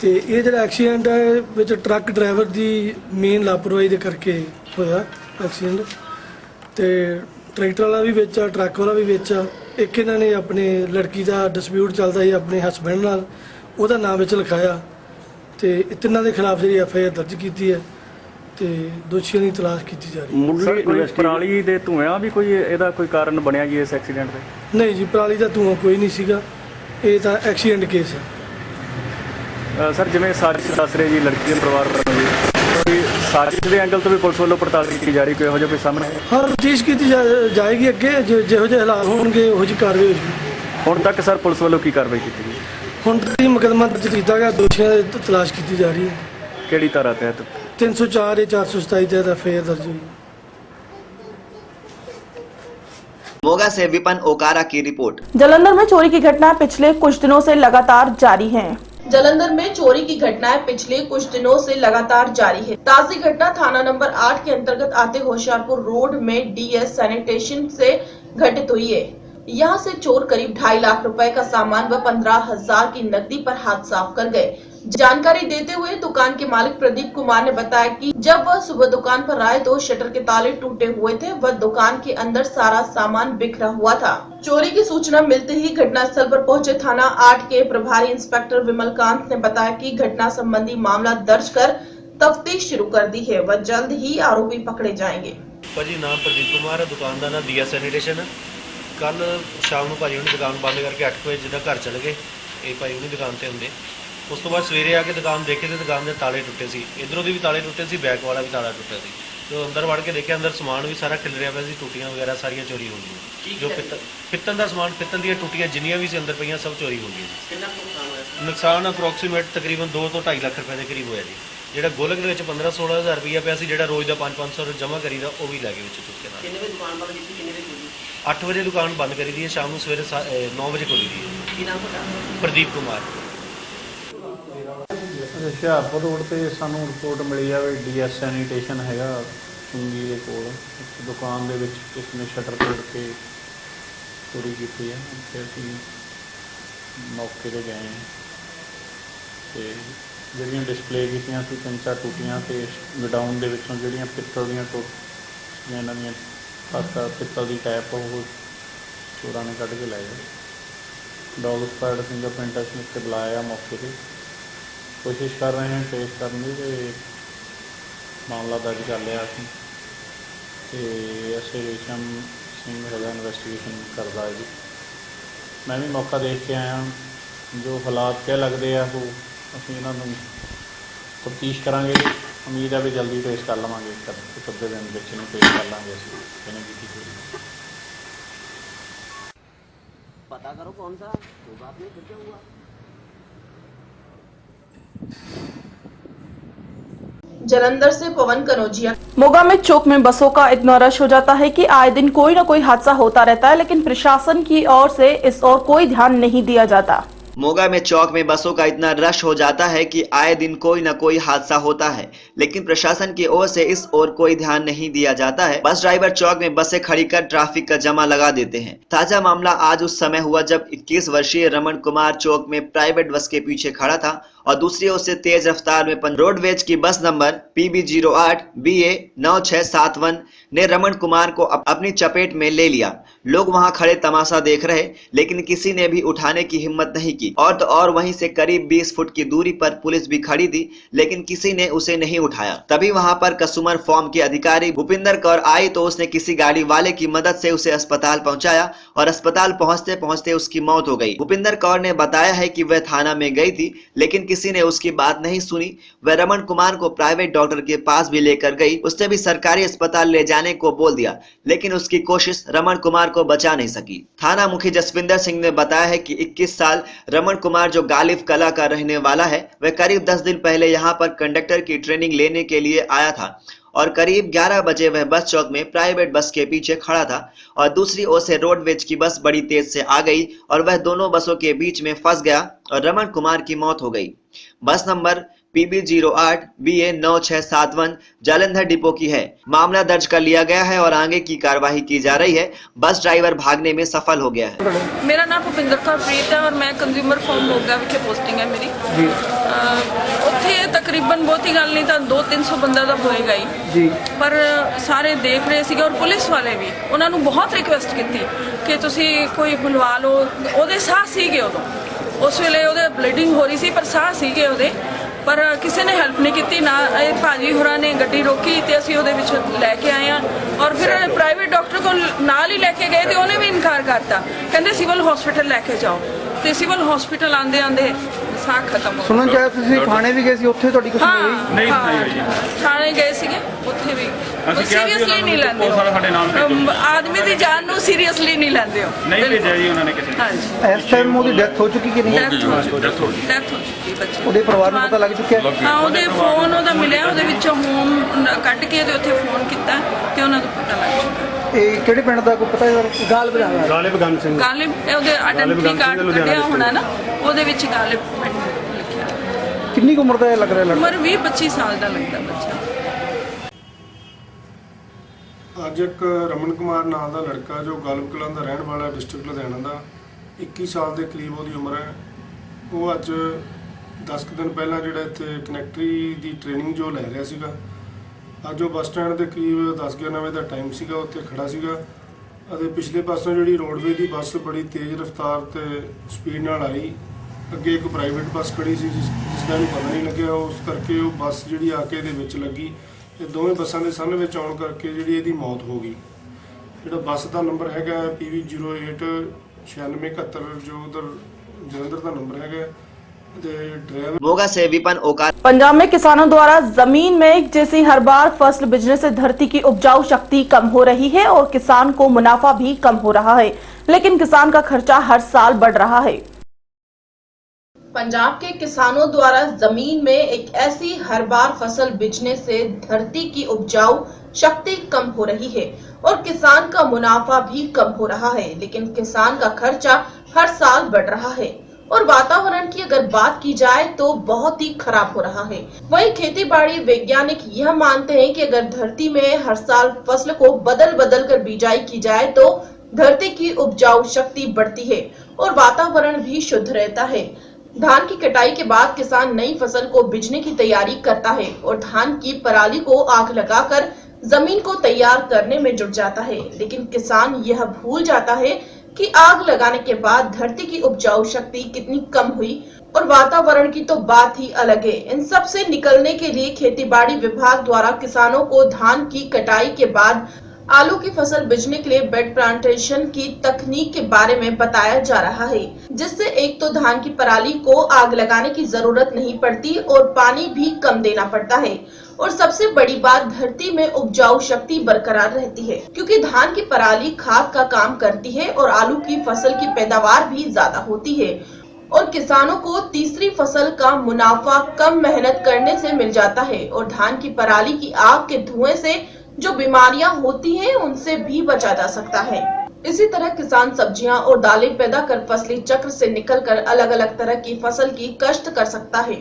Speaker 13: ਤੇ ਇਹ ਜਿਹੜਾ ਐਕਸੀਡੈਂਟ ਹੈ ਵਿੱਚ ਟਰੱਕ ਡਰਾਈਵਰ ਦੀ ਮੇਨ ਲਾਪਰਵਾਹੀ ਦੇ ਕਰਕੇ ਹੋਇਆ ਐਕਸੀਡੈਂਟ, ਤੇ ਟਰੈਕਟਰ ਵਾਲਾ ਵੀ ਵਿੱਚ ਆ, ਟਰੱਕ ਵਾਲਾ ਵੀ ਵਿੱਚ ਆ। ਇੱਕ ਇਹਨਾਂ ਨੇ ਆਪਣੇ ਲੜਕੀ ਦਾ ਡਿਸਪਿਊਟ ਚੱਲਦਾ ਸੀ ਆਪਣੇ ਹਸਬੈਂਡ ਨਾਲ, ਉਹਦਾ ਨਾਮ ਵਿੱਚ ਲਿਖਾਇਆ ਤੇ ਤਿੰਨਾਂ ਦੇ ਖਿਲਾਫ ਜਿਹੜੀ FIR ਦਰਜ ਕੀਤੀ ਹੈ ਤੇ ਦੋਸ਼ੀਆਂ ਦੀ ਤਲਾਸ਼ ਕੀਤੀ ਜਾ ਰਹੀ ਹੈ।
Speaker 12: ਕੋਈ ਪਰਾਲੀ ਦੇ ਧੂਆਂ ਵੀ ਕੋਈ ਇਹਦਾ ਕੋਈ ਕਾਰਨ ਬਣਿਆ ਜੀ ਇਸ ਐਕਸੀਡੈਂਟ ਦੇ?
Speaker 13: ਨਹੀਂ ਜੀ, ਪਰਾਲੀ ਦਾ ਧੂਆਂ ਕੋਈ ਨਹੀਂ ਸੀਗਾ, ਇਹ ਤਾਂ ਐਕਸੀਡੈਂਟ ਕੇਸ ਹੈ।
Speaker 12: ਸਰ ਜਿਵੇਂ ਸਾਜ਼ਿਸ਼ ਦੱਸ ਰਹੇ ਜੀ ਲੜਕੀ ਦੇ ਪਰਿਵਾਰ ਵੱਲੋਂ ਜੀ, ਕੋਈ ਸਾਜ਼ਿਸ਼ ਦੇ ਐਂਗਲ ਤੋਂ ਵੀ ਪੁਲਿਸ ਵੱਲੋਂ ਪੜਤਾਲ ਕੀਤੀ ਜਾ ਰਹੀ, ਕੋਈ ਇਹੋ ਜਿਹਾ ਕੋਈ ਸਾਹਮਣੇ?
Speaker 13: ਹਾਂ, ਤਫਤੀਸ਼ ਕੀਤੀ ਜਾਏਗੀ ਅੱਗੇ, ਜਿਹੋ ਜਿਹੇ ਹਾਲਾਤ ਹੋਣਗੇ ਉਹੋ ਜਿਹੀ ਕਾਰਵਾਈ ਹੋਵੇਗੀ।
Speaker 12: ਹੁਣ ਤੱਕ ਸਰ ਪੁਲਿਸ ਵੱਲੋਂ ਕੀ ਕਾਰਵਾਈ ਕੀਤੀ ਗਈ?
Speaker 13: ਹੁਣ ਤੱਕ ਮੁਕੱਦਮਾ ਦਰਜ ਕੀਤਾ ਗਿਆ, ਦੋਸ਼ੀਆਂ ਦੀ ਤਲਾਸ਼ ਕੀਤੀ ਜਾ ਰਹੀ ਹੈ।
Speaker 12: ਕਿਹੜੀ ਧਾਰਾ ਤਹਿਤ?
Speaker 13: 304 ਜਾਂ 427 ਤਹਿਤ FIR ਦਰਜ हुई।
Speaker 5: मोगा से विपिन ओकारा की रिपोर्ट।
Speaker 1: जालंधर में चोरी की घटना पिछले कुछ दिनों से लगातार जारी है।
Speaker 2: जालंधर में चोरी की घटनाएं पिछले कुछ दिनों से लगातार जारी है। ताज़ी घटना थाना नंबर 8 के अंतर्गत आते होशियारपुर रोड में DS सैनिटेशन से घटित हुई है। यहाँ से चोर करीब 2.5 लाख रुपए का सामान व 15,000 की नकदी पर हाथ साफ कर गए। जानकारी देते हुए दुकान के मालिक प्रदीप कुमार ने बताया कि जब वह सुबह दुकान पर आए तो शटर के ताले टूटे हुए थे व दुकान के अंदर सारा सामान बिखरा हुआ था। चोरी की सूचना मिलते ही घटनास्थल पर पहुंचे थाना 8 के प्रभारी इंस्पेक्टर विमलकांत ने बताया कि घटना संबंधी मामला दर्ज कर तफ्तीश शुरू कर दी है व जल्द ही आरोपी पकड़े जाएंगे।
Speaker 14: भाजी नाम प्रदीप कुमार है, दुकान का नाम DS सैनिटेशन है। कल शाम को भाजी उन्हें दुकान बंद करके 8 बजे जिदा घर चले गए, ये भाई उन्हें दुकान से होंगे। उस तो बाद सवेरे आके दुकान देखे तो दुकान के ताले टुटे सी, इधरों के भी ताले टुटे सी, बैक वाला भी ताला टुटा सी। जो अंदर वड़ के देखा अंदर समान भी सारा खिलरिया पे सी, टूटियां वगैरह सारियां चोरी हो गई। जो पित्तल का समान, पित्तल दी टूटियां जिन्नियां भी सी अंदर पईयां सब चोरी हो गई। नुकसान अप्रोक्सीमेट तकरीबन 2 तो 2.5 लाख रुपए के करीब होया जी। ਜਿਹੜਾ ਗੋਲਕ ਦੇ ਵਿੱਚ 15-16 ਹਜ਼ਾਰ ਰੁਪਈਆ ਪਿਆ ਸੀ, ਜਿਹੜਾ ਰੋਜ਼ ਦਾ 500 ਜਮ੍ਹਾਂ ਕਰੀਦਾ ਉਹ ਵੀ ਲੈ ਕੇ ਵਿੱਚ ਚੁੱਕ ਕੇ ਨਾਲ। ਕਿੰਨੇ ਵਜੇ ਦੁਕਾਨ ਬੰਦ ਕੀਤੀ, ਕਿੰਨੇ ਵਜੇ ਖੋਲੀ? 8 ਵਜੇ ਦੁਕਾਨ ਬੰਦ ਕਰੀ ਦੀ ਹੈ, ਸ਼ਾਮ ਨੂੰ ਸਵੇਰੇ 9 ਵਜੇ ਖੋਲੀ ਦੀ ਹੈ। ਕੀ ਨਾਮ ਤੁਹਾਡਾ? ਪ੍ਰਦੀਪ ਕੁਮਾਰ।
Speaker 15: ਹੁਸ਼ਿਆਰਪੁਰ ਰੋਡ ਤੇ ਸਾਨੂੰ ਰਿਪੋਰਟ ਮਿਲੀ ਆ ਵੀ DS ਸੈਨੀਟੇਸ਼ਨ ਹੈਗਾ ਚੁੰਗੀ ਦੇ ਕੋਲ ਦੁਕਾਨ ਦੇ ਵਿੱਚ ਕਿਸੇ ਨੇ ਸ਼ਟਰ ਤੋੜ ਕੇ ਚੋਰੀ ਕੀਤੀ ਹੈ। ਤੇ ਅਸੀਂ ਮੌਕੇ ਤੇ ਗਏ ਤੇ ਜਿਹੜੀਆਂ ਡਿਸਪਲੇ ਕੀਤੀਆਂ ਸੀ 3-4 ਟੂਟੀਆਂ ਤੇ ਗਡਾਊਨ ਦੇ ਵਿੱਚੋਂ ਜਿਹੜੀਆਂ ਪਿੱਤਲ ਦੀਆਂ ਟੂਟੀਆਂ ਇਹਨਾਂ ਦੀਆਂ ਖਾਸਾ ਪਿੱਤਲ ਦੀ ਟੈਪ ਉਹ ਚੋਰਾਂ ਨੇ ਕੱਢ ਕੇ ਲੈ ਗਏ। ਡੌਗ ਸਪਾਟ ਫਿੰਗਰਪ੍ਰਿੰਟ ਅਸੀਂ ਇੱਥੇ ਬੁਲਾਇਆ ਮੌਕੇ ਤੇ, कोशिश कर रहे हैं ट्रेस करने की, मामला दर्ज कर लिया ਅਸੀਂ ਤੇ ਐਸਏ ਰੇਸ਼ਮ ਸਿੰਘ ਹੈਗਾ ਇਨਵੈਸਟੀਗੇਸ਼ਨ ਕਰਦਾ ਹੈ ਜੀ। ਮੈਂ ਵੀ ਮੌਕਾ ਦੇਖ ਕੇ ਆਇਆ, ਜੋ ਹਾਲਾਤ ਕਹਿ ਲੱਗਦੇ ਆ ਉਹ ਅਸੀਂ ਇਹਨਾਂ ਨੂੰ ਤਫਤੀਸ਼ ਕਰਾਂਗੇ ਉਮੀਦ ਹੈ ਵੀ ਜਲਦੀ ਪੇਸ਼ ਕਰ ਲਵਾਂਗੇ, ਇੱਕ ਅੱਧੇ ਦਿਨ ਵਿੱਚ ਇਹਨੂੰ ਪੇਸ਼ ਕਰ ਲਾਂਗੇ ਅਸੀਂ ਇਹਨੇ ਕੀਤੀ ਹੋਈ।
Speaker 9: पता करो कौन सा, कोई बात नहीं, फिर क्या हुआ।
Speaker 2: जलंधर से पवन कनौजिया।
Speaker 1: मोगा में चौक में बसों का इतना रश हो जाता है कि आए दिन कोई न कोई हादसा होता रहता है, लेकिन प्रशासन की ओर से इस ओर कोई ध्यान नहीं दिया जाता।
Speaker 5: मोगा में चौक में बसों का इतना रश हो जाता है कि आए दिन कोई न कोई हादसा होता है, लेकिन प्रशासन की ओर से इस ओर कोई ध्यान नहीं दिया जाता है। बस ड्राइवर चौक में बसें खड़ी कर ट्रैफिक का जमा लगा देते हैं। ताजा मामला आज उस समय हुआ जब 21 वर्षीय रमन कुमार चौक में प्राइवेट बस के पीछे खड़ा था और दूसरी ओर से तेज रफ्तार में रोडवेज की बस नंबर PB08 BA 9671 ने रमन कुमार को अपनी चपेट में ले लिया। लोग वहां खड़े तमाशा देख रहे, लेकिन किसी ने भी उठाने की हिम्मत नहीं की। और तो और वहीं से करीब 20 फुट की दूरी पर पुलिस भी खड़ी थी, लेकिन किसी ने उसे नहीं उठाया। तभी वहां पर कस्टमर फॉर्म के अधिकारी भूपिंदर कौर आई तो उसने किसी गाड़ी वाले की मदद से उसे अस्पताल पहुंचाया और अस्पताल पहुंचते पहुंचते उसकी मौत हो गई। भूपिंदर कौर ने बताया है कि वह थाना में गई थी, लेकिन किसी ने उसकी बात नहीं सुनी। वह रमन कुमार को प्राइवेट डॉक्टर के पास भी लेकर गई, उसने भी सरकारी अस्पताल ले जाने को बोल दिया, लेकिन उसकी कोशिश रमन कुमार को बचा नहीं सकी। थाना मुखी जसविंदर सिंह ने बताया है कि 21 साल रमन कुमार जो गालिब कला का रहने वाला है, वह करीब 10 दिन पहले यहाँ पर कंडक्टर की ट्रेनिंग लेने के लिए आया था और करीब 11 बजे वह बस चौक में प्राइवेट बस के पीछे खड़ा था और दूसरी ओर से रोडवेज की बस बड़ी तेज से आ गई और वह दोनों बसों के बीच में फंस गया और रमन कुमार की मौत हो गई। बस number PB08 BA 9671 Jalandhar depot की है। मामला दर्ज कर लिया गया है और आगे की कार्यवाही की जा रही है। बस ड्राइवर भागने में सफल हो गया है।
Speaker 16: मेरा नाम भुपिंदर कौर प्रीत है और मैं कंज्यूमर फॉर्म मोगा विखे पोस्टिंग है मेरी। ਉੱਥੇ ਤਕਰੀਬਨ ਬਹੁਤੀ ਗੱਲ ਨਹੀਂ ਤਾਂ 200-300 ਬੰਦਾ ਤਾਂ ਹੋਏਗਾ ਹੀ ਜੀ, ਪਰ ਸਾਰੇ ਦੇਖ ਰਹੇ ਸੀਗੇ ਔਰ ਪੁਲਿਸ ਵਾਲੇ ਵੀ ਉਹਨਾਂ ਨੂੰ ਬਹੁਤ ਰਿਕੁਐਸਟ ਕੀਤੀ ਕਿ ਤੁਸੀਂ ਕੋਈ ਬੁਲਵਾ ਲਓ। ਉਹਦੇ ਸਾਹ ਸੀਗੇ ਉਦੋਂ, ਉਸ ਵੇਲੇ ਉਹਦੇ ਬਲੀਡਿੰਗ ਹੋ ਰਹੀ ਸੀ ਪਰ ਸਾਹ ਸੀਗੇ ਉਹਦੇ, ਪਰ ਕਿਸੇ ਨੇ ਹੈਲਪ ਨਹੀਂ ਕੀਤੀ ਨਾ। ਇਹ ਭਾਜੀ ਹੋਰਾਂ ਨੇ ਗੱਡੀ ਰੋਕੀ ਤੇ ਅਸੀਂ ਉਹਦੇ ਵਿੱਚ ਲੈ ਕੇ ਆਏ ਆ ਔਰ ਫਿਰ ਪ੍ਰਾਈਵੇਟ ਡਾਕਟਰ ਕੋਲ ਨਾਲ ਹੀ ਲੈ ਕੇ ਗਏ ਤੇ ਉਹਨੇ ਵੀ ਇਨਕਾਰ ਕਰਤਾ, ਕਹਿੰਦੇ ਸਿਵਲ ਹਸਪੀਟਲ ਲੈ ਕੇ ਜਾਓ ਤੇ ਸਿਵਲ ਹਸਪੀਟਲ ਆਂਦੇ ਆਂਦੇ ਸਾਹ ਖਤਮ ਹੋ ਗਿਆ।
Speaker 17: ਸੁਣਨ ਚਾਹਿਆ ਤੁਸੀਂ ਥਾਣੇ ਵੀ ਗਏ ਸੀ, ਉੱਥੇ ਤੁਹਾਡੀ ਕੁਝ ਨਹੀਂ
Speaker 16: ਹੋਈ? ਥਾਣੇ ਗਏ ਸੀਗੇ, ਉੱਥੇ ਵੀ ਸੀਰੀਅਸਲੀ ਨਹੀਂ ਲੈਂਦੇ ਹੋ, ਆਦਮੀ ਦੀ ਜਾਨ ਨੂੰ ਸੀਰੀਅਸਲੀ ਨਹੀਂ ਲੈਂਦੇ ਹੋ।
Speaker 12: ਨਹੀਂ ਭੇਜਿਆ ਜੀ ਉਹਨਾਂ ਨੇ ਕਿਸੇ ਨੇ।
Speaker 16: ਹਾਂਜੀ,
Speaker 17: ਇਸ ਟਾਈਮ ਉਹਦੀ ਡੈਥ ਹੋ ਚੁੱਕੀ ਕਿ ਨਹੀਂ?
Speaker 16: ਡੈਥ ਹੋ ਚੁੱਕੀ ਬੱਚੇ।
Speaker 17: ਉਹਦੇ ਪਰਿਵਾਰ ਨੂੰ ਪਤਾ ਲੱਗ ਚੁੱਕਿਆ?
Speaker 16: ਹਾਂ, ਉਹਦੇ ਫੋਨ ਉਹਦਾ ਮਿਲਿਆ, ਉਹਦੇ ਵਿੱਚੋਂ ਹੋਮ ਕੱਢ ਕੇ ਤੇ ਉੱਥੇ ਫੋਨ ਕੀਤਾ ਤੇ ਉਹਨਾਂ ਨੂੰ ਪਤਾ ਲੱਗ ਚੁੱਕਾ।
Speaker 17: ਇਹ ਕਿਹੜੇ ਪਿੰਡ ਦਾ ਕੋਈ ਪਤਾ ਹੈ? ਗਾਲਿਬ ਗੰਨ ਸਿੰਘ।
Speaker 16: ਗਾਲਿਬ ਉਹਦੇ ਆਇਡੈਂਟੀ ਕਾਰਡ ਕੱਢਿਆ ਹੋਣਾ ਨਾ, ਉਹਦੇ ਵਿੱਚ ਗਾਲਿਬ ਲਿਖਿਆ।
Speaker 17: ਕਿੰਨੀ ਕੁ ਉਮਰ ਦਾ ਲੱਗ ਰਿਹਾ?
Speaker 16: ਉਮਰ 20-25 ਸਾਲ ਦਾ ਲੱਗਦਾ ਬੱਚਾ।
Speaker 18: ਅੱਜ ਇੱਕ ਰਮਨ ਕੁਮਾਰ ਨਾਮ ਦਾ ਲੜਕਾ ਜੋ ਗਾਲਿਬ ਕਲਾਂ ਦਾ ਰਹਿਣ ਵਾਲਾ ਡਿਸਟ੍ਰਿਕਟ ਲੁਧਿਆਣਾ ਦਾ, 21 ਸਾਲ ਦੇ ਕਰੀਬ ਉਹਦੀ ਉਮਰ ਹੈ। ਉਹ ਅੱਜ 10 ਦਿਨ ਪਹਿਲਾਂ ਜਿਹੜਾ ਇੱਥੇ ਕਨੈਕਟਰੀ ਦੀ ਟ੍ਰੇਨਿੰਗ ਜੋ ਲੈ ਰਿਹਾ ਸੀਗਾ, ਅੱਜ ਉਹ ਬੱਸ ਸਟੈਂਡ ਦੇ ਕਰੀਬ 10-11 ਵਜੇ ਦਾ ਟਾਈਮ ਸੀਗਾ, ਉੱਥੇ ਖੜਾ ਸੀਗਾ ਅਤੇ ਪਿਛਲੇ ਪਾਸੋਂ ਜਿਹੜੀ ਰੋਡਵੇ ਦੀ ਬੱਸ ਬੜੀ ਤੇਜ਼ ਰਫ਼ਤਾਰ ਤੇ ਸਪੀਡ ਨਾਲ ਆਈ। ਅੱਗੇ ਇੱਕ ਪ੍ਰਾਈਵੇਟ ਬੱਸ ਖੜੀ ਸੀ ਜਿਸ ਦਾ ਵੀ ਪਤਾ ਨਹੀਂ ਲੱਗਿਆ, ਉਸ ਕਰਕੇ ਉਹ ਬੱਸ ਜਿਹੜੀ ਆ ਕੇ ਇਹਦੇ ਵਿੱਚ ਲੱਗੀ। ਇਹ ਦੋਵੇਂ ਬੱਸਾਂ ਦੇ ਸੰਨ ਵਿੱਚ ਆਉਣ ਕਰਕੇ ਜਿਹੜੀ ਇਹਦੀ ਮੌਤ ਹੋ ਗਈ। ਜਿਹੜਾ ਬੱਸ ਦਾ ਨੰਬਰ ਹੈਗਾ PB08 9671 ਜੋ ਉਧਰ ਜਲੰਧਰ ਦਾ ਨੰਬਰ ਹੈਗਾ।
Speaker 5: मोगा से विपन ओकार।
Speaker 1: पंजाब में किसानों द्वारा जमीन में एक जैसी हर बार फसल बिजने से धरती की उपजाऊ शक्ति कम हो रही है और किसान को मुनाफा भी कम हो रहा है, लेकिन किसान का खर्चा हर साल बढ़ रहा है।
Speaker 2: पंजाब के किसानों द्वारा जमीन में एक ऐसी हर बार फसल बिजने से धरती की उपजाऊ शक्ति कम हो रही है और किसान का मुनाफा भी कम हो रहा है, लेकिन किसान का खर्चा हर साल बढ़ रहा है और वातावरण की अगर बात की जाए तो बहुत ही खराब हो रहा है। वहीं खेती बाड़ी वैज्ञानिक यह मानते हैं कि अगर धरती में हर साल फसल को बदल बदल कर बिजाई की जाए तो धरती की उपजाऊ शक्ति बढ़ती है और वातावरण भी शुद्ध रहता है। धान की कटाई के बाद किसान नई फसल को बिजने की तैयारी करता है और धान की पराली को आग लगाकर जमीन को तैयार करने में जुट जाता है, लेकिन किसान यह भूल जाता है कि आग लगाने के बाद धरती की उपजाऊ शक्ति कितनी कम हुई और वातावरण की तो बात ही अलग है। इन सब से निकलने के लिए खेतीबाड़ी विभाग द्वारा किसानों को धान की कटाई के बाद आलू की फसल बीजने के लिए बेड प्लांटेशन की तकनीक के बारे में बताया जा रहा है, जिससे एक तो धान की पराली को आग लगाने की जरूरत नहीं पड़ती और पानी भी कम देना पड़ता है, और सबसे बड़ी बात धरती में उपजाऊ शक्ति बरकरार रहती है, क्योंकि धान की पराली खाद का काम करती है और आलू की फसल की पैदावार भी ज्यादा होती है और किसानों को तीसरी फसल का मुनाफा कम मेहनत करने से मिल जाता है और धान की पराली की आग के धुएं से जो बीमारियां होती हैं उनसे भी बचा जा सकता है। इसी तरह किसान सब्जियां और दालें पैदा कर फसली चक्र से निकलकर अलग अलग तरह की फसल की कष्ट कर सकता है।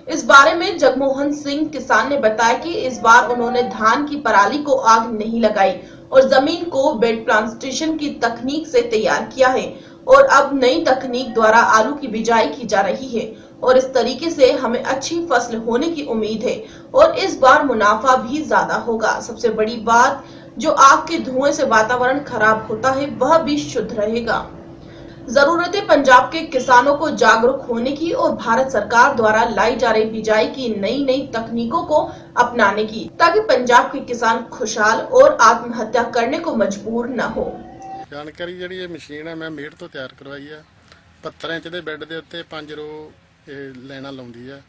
Speaker 2: इस बारे में जगमोहन सिंह किसान ने बताया कि इस बार उन्होंने धान की पराली को आग नहीं लगाई और जमीन को बेड प्लांटेशन की तकनीक से तैयार किया है और अब नई तकनीक द्वारा आलू की बिजाई की जा रही है और इस तरीके से हमें अच्छी फसल होने की उम्मीद है और इस बार मुनाफा भी ज्यादा होगा। सबसे बड़ी बात, जो आग के धुएं से वातावरण खराब होता है वह भी शुद्ध रहेगा। जरूरत है पंजाब के किसानों को जागरूक होने की और भारत सरकार द्वारा लाई जा रही बिजाई की नई तकनीकों को अपनाने की, ताकि पंजाब के किसान खुशहाल और आत्महत्या करने को मजबूर न हो।
Speaker 18: ਜਾਣਕਾਰੀ ਜਿਹੜੀ ਇਹ ਮਸ਼ੀਨ ਹੈ ਮੈਂ ਮੇੜ ਤੋਂ ਤਿਆਰ ਕਰਵਾਈ ਹੈ। 72 ਇੰਚ ਦੇ ਬੈੱਡ ਦੇ ਉੱਤੇ 5 ਰੋ ਇਹ ਲੈਣਾ ਲਾਉਂਦੀ ਹੈ।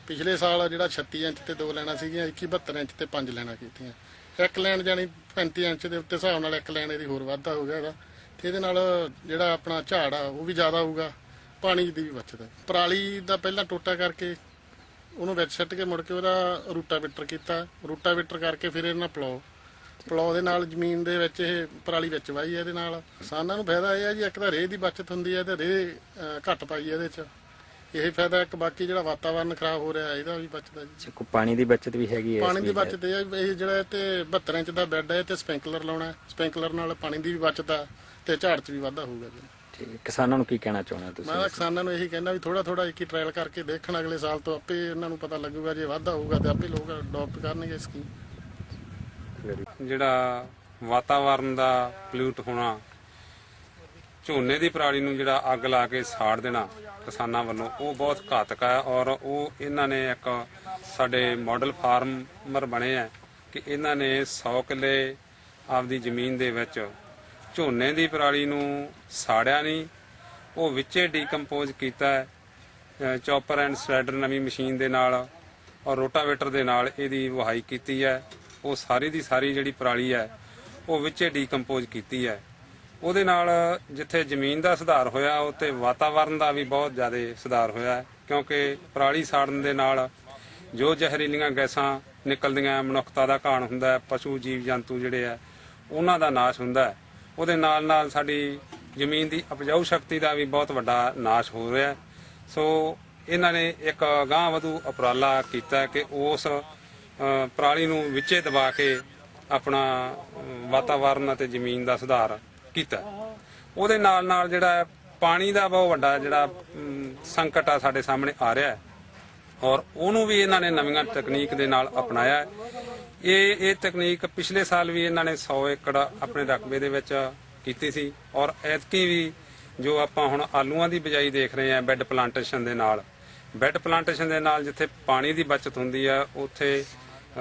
Speaker 18: ਪਿਛਲੇ ਸਾਲ ਜਿਹੜਾ 36 ਇੰਚ ਤੇ 2 ਲੈਣਾ ਸੀਗੀਆਂ, 72 ਇੰਚ ਤੇ 5 ਲੈਣਾ ਕੀਤੀਆਂ। ਇੱਕ ਲੈਣ ਜਾਨੀ 35 ਇੰਚ ਦੇ ਉੱਤੇ ਹਿਸਾਬ ਨਾਲ ਇੱਕ ਲੈਣ ਇਹਦੀ ਹੋਰ ਵਾਧਾ ਹੋ ਗਿਆ ਇਹਦਾ, ਤੇ ਇਹਦੇ ਨਾਲ ਜਿਹੜਾ ਆਪਣਾ ਝਾੜ ਆ ਉਹ ਵੀ ਜ਼ਿਆਦਾ ਹੋਊਗਾ, ਪਾਣੀ ਦੀ ਵੀ ਬਚਤ ਹੈ। ਪਰਾਲੀ ਦਾ ਪਹਿਲਾਂ ਟੋਟਾ ਕਰਕੇ ਉਹਨੂੰ ਵਿੱਚ ਸਿੱਟ ਕੇ ਮੁੜ ਕੇ ਉਹਦਾ ਰੂਟਾਵੇਟਰ ਕੀਤਾ, ਰੂਟਾਵੇਟਰ ਕਰਕੇ ਫਿਰ ਇਹਨਾਂ ਪਲਾਉ ਦੇ ਨਾਲ ਜ਼ਮੀਨ ਦੇ ਵਿੱਚ ਇਹ ਪਰਾਲੀ ਵਿੱਚ ਵਾਈ। ਇਹਦੇ ਨਾਲ ਕਿਸਾਨਾਂ ਨੂੰ ਫਾਇਦਾ ਇਹ ਹੈ ਜੀ, ਇੱਕ ਤਾਂ ਰੇਹ ਦੀ ਬਚਤ ਹੁੰਦੀ ਹੈ ਤੇ ਰੇਹ ਘੱਟ ਪਾਈ ਇਹਦੇ 'ਚ, ਇਹ ਫਾਇਦਾ ਇੱਕ। ਬਾਕੀ ਜਿਹੜਾ ਵਾਤਾਵਰਨ ਖਰਾਬ ਹੋ ਰਿਹਾ ਇਹਦਾ ਵੀ ਬਚਦਾ ਜੀ।
Speaker 19: ਪਾਣੀ ਦੀ ਬਚਤ ਵੀ ਹੈਗੀ ਹੈ।
Speaker 18: ਪਾਣੀ ਦੀ ਬਚਤ ਇਹ ਜਿਹੜਾ ਤੇ 72 ਇੰਚ ਦਾ ਬੈੱਡ ਹੈ ਤੇ ਸਪ੍ਰਿੰਕਲਰ ਲਾਉਣਾ, ਸਪ੍ਰਿੰਕਲਰ ਨਾਲ ਪਾਣੀ ਦੀ ਵੀ ਬਚਤ ਆ ਤੇ ਝਾੜ 'ਚ ਵੀ ਵਾਧਾ ਹੋਊਗਾ ਜੀ।
Speaker 19: ਠੀਕ, ਕਿਸਾਨਾਂ ਨੂੰ ਕੀ ਕਹਿਣਾ ਚਾਹੁੰਦੇ ਤੁਸੀਂ?
Speaker 18: ਮੈਂ ਕਿਸਾਨਾਂ ਨੂੰ ਇਹੀ ਕਹਿੰਦਾ ਵੀ ਥੋੜਾ ਇੱਕ ਹੀ ਟ੍ਰਾਇਲ ਕਰਕੇ ਦੇਖਣ, ਅਗਲੇ ਸਾਲ ਤੋਂ ਆਪੇ ਉਹਨਾਂ ਨੂੰ ਪਤਾ ਲੱਗੂਗਾ, ਜੇ ਵਾਧਾ ਹੋਊਗਾ ਤੇ ਆਪੇ ਲੋਕ ਅਡਾਪਟ ਕਰਨਗੇ ਸਕੀਮ।
Speaker 20: ਜਿਹੜਾ ਵਾਤਾਵਰਨ ਦਾ ਪੋਲਿਊਟ ਹੋਣਾ, ਝੋਨੇ ਦੀ ਪਰਾਲੀ ਨੂੰ ਜਿਹੜਾ ਅੱਗ ਲਾ ਕੇ ਸਾੜ ਦੇਣਾ ਕਿਸਾਨਾਂ ਵੱਲੋਂ, ਉਹ ਬਹੁਤ ਘਾਤਕ ਹੈ। ਔਰ ਉਹ ਇਹਨਾਂ ਨੇ ਇੱਕ ਸਾਡੇ ਮਾਡਲ ਫਾਰਮਰ ਬਣੇ ਆ ਕਿ ਇਹਨਾਂ ਨੇ 100 ਕਿੱਲੇ ਆਪਦੀ ਜ਼ਮੀਨ ਦੇ ਵਿੱਚ ਝੋਨੇ ਦੀ ਪਰਾਲੀ ਨੂੰ ਸਾੜਿਆ ਨਹੀਂ, ਉਹ ਵਿੱਚੇ ਡੀਕੰਪੋਜ਼ ਕੀਤਾ ਹੈ। ਚੌਪਰ ਐਂਡ ਸਲੈਡਰ ਨਵੀਂ ਮਸ਼ੀਨ ਦੇ ਨਾਲ ਔਰ ਰੋਟਾਵੇਟਰ ਦੇ ਨਾਲ ਇਹਦੀ ਵਹਾਈ ਕੀਤੀ ਹੈ। ਉਹ ਸਾਰੀ ਦੀ ਸਾਰੀ ਜਿਹੜੀ ਪਰਾਲੀ ਹੈ ਉਹ ਵਿੱਚੇ ਡੀਕੰਪੋਜ਼ ਕੀਤੀ ਹੈ। ਉਹਦੇ ਨਾਲ ਜਿੱਥੇ ਜ਼ਮੀਨ ਦਾ ਸੁਧਾਰ ਹੋਇਆ, ਉੱਥੇ ਵਾਤਾਵਰਨ ਦਾ ਵੀ ਬਹੁਤ ਜ਼ਿਆਦਾ ਸੁਧਾਰ ਹੋਇਆ, ਕਿਉਂਕਿ ਪਰਾਲੀ ਸਾੜਨ ਦੇ ਨਾਲ ਜੋ ਜ਼ਹਿਰੀਲੀਆਂ ਗੈਸਾਂ ਨਿਕਲਦੀਆਂ, ਮਨੁੱਖਤਾ ਦਾ ਘਾਣ ਹੁੰਦਾ ਹੈ, ਪਸ਼ੂ ਜੀਵ ਜੰਤੂ ਜਿਹੜੇ ਆ ਉਹਨਾਂ ਦਾ ਨਾਸ਼ ਹੁੰਦਾ ਹੈ। ਉਹਦੇ ਨਾਲ ਸਾਡੀ ਜ਼ਮੀਨ ਦੀ ਉਪਜਾਊ ਸ਼ਕਤੀ ਦਾ ਵੀ ਬਹੁਤ ਵੱਡਾ ਨਾਸ਼ ਹੋ ਰਿਹਾ। ਸੋ ਇਹਨਾਂ ਨੇ ਇੱਕ ਅਗਾਂਹ ਵਧੂ ਉਪਰਾਲਾ ਕੀਤਾ ਕਿ ਉਸ ਪਰਾਲੀ ਨੂੰ ਵਿੱਚੇ ਦਬਾ ਕੇ ਆਪਣਾ ਵਾਤਾਵਰਨ ਅਤੇ ਜ਼ਮੀਨ ਦਾ ਸੁਧਾਰ ਕੀਤਾ। ਉਹਦੇ ਨਾਲ ਜਿਹੜਾ ਪਾਣੀ ਦਾ ਬਹੁਤ ਵੱਡਾ ਜਿਹੜਾ ਸੰਕਟ ਆ ਸਾਡੇ ਸਾਹਮਣੇ ਆ ਰਿਹਾ ਹੈ, ਔਰ ਉਹਨੂੰ ਵੀ ਇਹਨਾਂ ਨੇ ਨਵੀਆਂ ਤਕਨੀਕ ਦੇ ਨਾਲ ਅਪਣਾਇਆ ਹੈ। ਇਹ ਤਕਨੀਕ ਪਿਛਲੇ ਸਾਲ ਵੀ ਇਹਨਾਂ ਨੇ 100 ਏਕੜ ਆਪਣੇ ਰਕਬੇ ਦੇ ਵਿੱਚ ਕੀਤੀ ਸੀ, ਔਰ ਐਤਕੀ ਵੀ ਜੋ ਆਪਾਂ ਹੁਣ ਆਲੂਆਂ ਦੀ ਬਿਜਾਈ ਦੇਖ ਰਹੇ ਹਾਂ ਬੈੱਡ ਪਲਾਂਟੇਸ਼ਨ ਦੇ ਨਾਲ ਜਿੱਥੇ ਪਾਣੀ ਦੀ ਬਚਤ ਹੁੰਦੀ ਆ, ਉੱਥੇ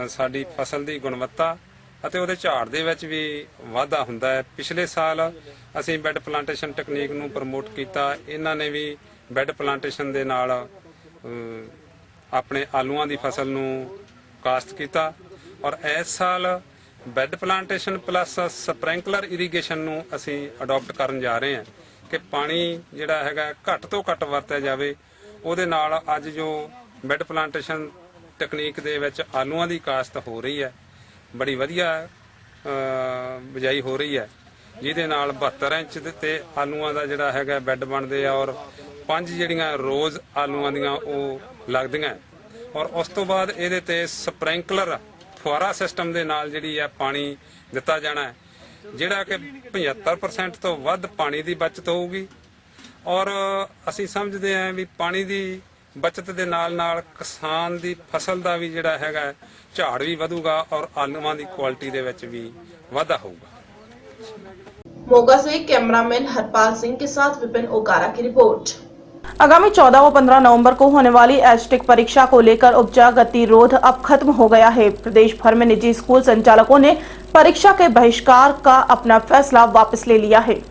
Speaker 20: ਸਾਡੀ ਫਸਲ ਦੀ ਗੁਣਵੱਤਾ ਅਤੇ ਉਹਦੇ ਝਾੜ ਦੇ ਵਿੱਚ ਵੀ ਵਾਧਾ ਹੁੰਦਾ ਹੈ। ਪਿਛਲੇ ਸਾਲ ਅਸੀਂ ਬੈੱਡ ਪਲਾਂਟੇਸ਼ਨ ਟੈਕਨੀਕ ਨੂੰ ਪ੍ਰਮੋਟ ਕੀਤਾ, ਇਹਨਾਂ ਨੇ ਵੀ ਬੈੱਡ ਪਲਾਂਟੇਸ਼ਨ ਦੇ ਨਾਲ ਆਪਣੇ ਆਲੂਆਂ ਦੀ ਫਸਲ ਨੂੰ ਕਾਸ਼ਤ ਕੀਤਾ, ਔਰ ਇਸ ਸਾਲ bed plantation plus sprinkler irrigation ਨੂੰ ਅਸੀਂ ਅਡਾਪਟ ਕਰਨ ਜਾ ਰਹੇ ਹਾਂ ਕਿ ਪਾਣੀ ਜਿਹੜਾ ਹੈਗਾ ਘੱਟ ਤੋਂ ਘੱਟ ਵਰਤਿਆ ਜਾਵੇ। ਉਹਦੇ ਨਾਲ ਅੱਜ ਜੋ ਬੈੱਡ ਪਲਾਂਟੇਸ਼ਨ ਤਕਨੀਕ ਦੇ ਵਿੱਚ ਆਲੂਆਂ ਦੀ ਕਾਸ਼ਤ ਹੋ ਰਹੀ ਹੈ, ਬੜੀ ਵਧੀਆ ਬਿਜਾਈ ਹੋ ਰਹੀ ਹੈ, ਜਿਹਦੇ ਨਾਲ 72 ਇੰਚ ਤੇ ਆਲੂਆਂ ਦਾ ਜਿਹੜਾ ਹੈਗਾ ਬੈੱਡ ਬਣਦੇ ਆ, ਔਰ 5 ਜਿਹੜੀਆਂ ਰੋਜ਼ ਆਲੂਆਂ ਦੀਆਂ ਉਹ ਲੱਗਦੀਆਂ, ਔਰ ਉਸ ਤੋਂ ਬਾਅਦ ਇਹਦੇ ਤੇ ਸਪ੍ਰਿੰਕਲਰ ਫੁਆਰਾ ਸਿਸਟਮ ਦੇ ਨਾਲ ਜਿਹੜੀ ਹੈ ਪਾਣੀ ਦਿੱਤਾ ਜਾਣਾ ਹੈ, ਜਿਹੜਾ ਕਿ 75% ਤੋਂ ਵੱਧ ਪਾਣੀ ਦੀ ਬਚਤ ਹੋਊਗੀ। ਔਰ ਅਸੀਂ ਸਮਝਦੇ ਹਾਂ ਵੀ ਪਾਣੀ ਦੀ ਬਚਤ ਦੇ ਨਾਲ ਕਿਸਾਨ ਦੀ ਫਸਲ ਦਾ ਵੀ ਜਿਹੜਾ ਹੈਗਾ ਝਾੜ ਵੀ ਵਧੂਗਾ, ਔਰ ਆਲੂਆਂ ਦੀ ਕੁਆਲਿਟੀ ਦੇ ਵਿੱਚ ਵੀ ਵਾਧਾ ਹੋਊਗਾ।
Speaker 2: मोगा से कैमरामैन हरपाल सिंह के साथ विपिन ओकारा की रिपोर्ट।
Speaker 1: आगामी 14 व 15 नवंबर को होने वाली एचटेक परीक्षा को लेकर उपजा गतिरोध अब खत्म हो गया है। प्रदेश भर में निजी स्कूल संचालकों ने परीक्षा के बहिष्कार का अपना फैसला वापस ले लिया है।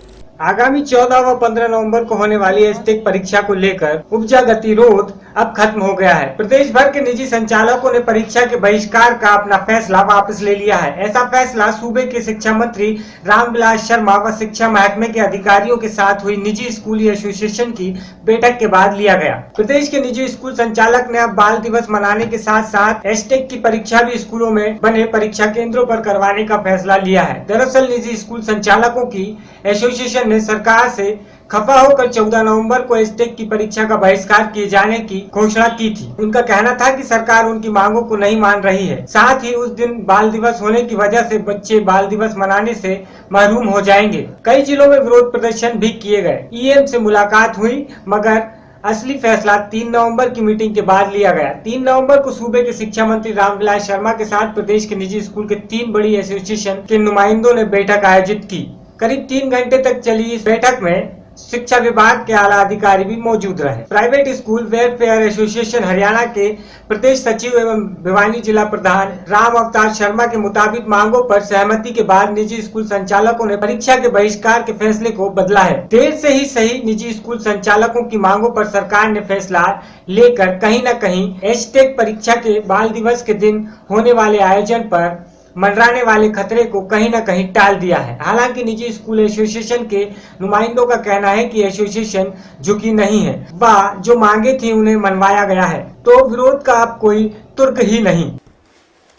Speaker 4: आगामी 14 व 15 नवंबर को होने वाली एचटेक परीक्षा को लेकर उपजा गतिरोध अब खत्म हो गया है। प्रदेश भर के निजी संचालकों ने परीक्षा के बहिष्कार का अपना फैसला वापस ले लिया है। ऐसा फैसला सूबे के शिक्षा मंत्री रामविलास शर्मा व शिक्षा महकमे के अधिकारियों के साथ हुई निजी स्कूली एसोसिएशन की बैठक के बाद लिया गया। प्रदेश के निजी स्कूल संचालक ने अब बाल दिवस मनाने के साथ साथ एचटेक की परीक्षा भी स्कूलों में बने परीक्षा केंद्रों पर करवाने का फैसला लिया है। दरअसल निजी स्कूल संचालकों की एसोसिएशन ने सरकार से खफा होकर 14 नवंबर को एचटेक की परीक्षा का बहिष्कार किए जाने की घोषणा की थी। उनका कहना था कि सरकार उनकी मांगों को नहीं मान रही है। साथ ही उस दिन बाल दिवस होने की वजह से बच्चे बाल दिवस मनाने से महरूम हो जाएंगे। कई जिलों में विरोध प्रदर्शन भी किए गए। ईएम से मुलाकात हुई, मगर असली फैसला 3 नवंबर की मीटिंग के बाद लिया गया। 3 नवंबर को सूबे के शिक्षा मंत्री रामविलास शर्मा के साथ प्रदेश के निजी स्कूल के 3 बड़ी एसोसिएशन के नुमाइंदों ने बैठक आयोजित की। करीब 3 घंटे तक चली इस बैठक में शिक्षा विभाग के आला अधिकारी भी मौजूद रहे। Private school welfare association Haryana के प्रदेश सचिव एवं भिवानी जिला प्रधान राम अवतार शर्मा के मुताबिक मांगों पर सहमति के बाद निजी स्कूल संचालकों ने परीक्षा के बहिष्कार के फैसले को बदला है। देर से ही सही, निजी स्कूल संचालकों की मांगों पर सरकार ने फैसला लेकर कहीं न कहीं एचटेक परीक्षा के बाल दिवस के दिन होने वाले आयोजन पर मंडराने वाले खतरे को कहीं न कहीं टाल दिया है। हालांकि निजी स्कूल एसोसिएशन के नुमाइंदों का कहना है कि एसोसिएशन झुकी नहीं है, वह जो मांगे थी उन्हें मनवाया गया है, तो विरोध का अब कोई तुर्क ही नहीं।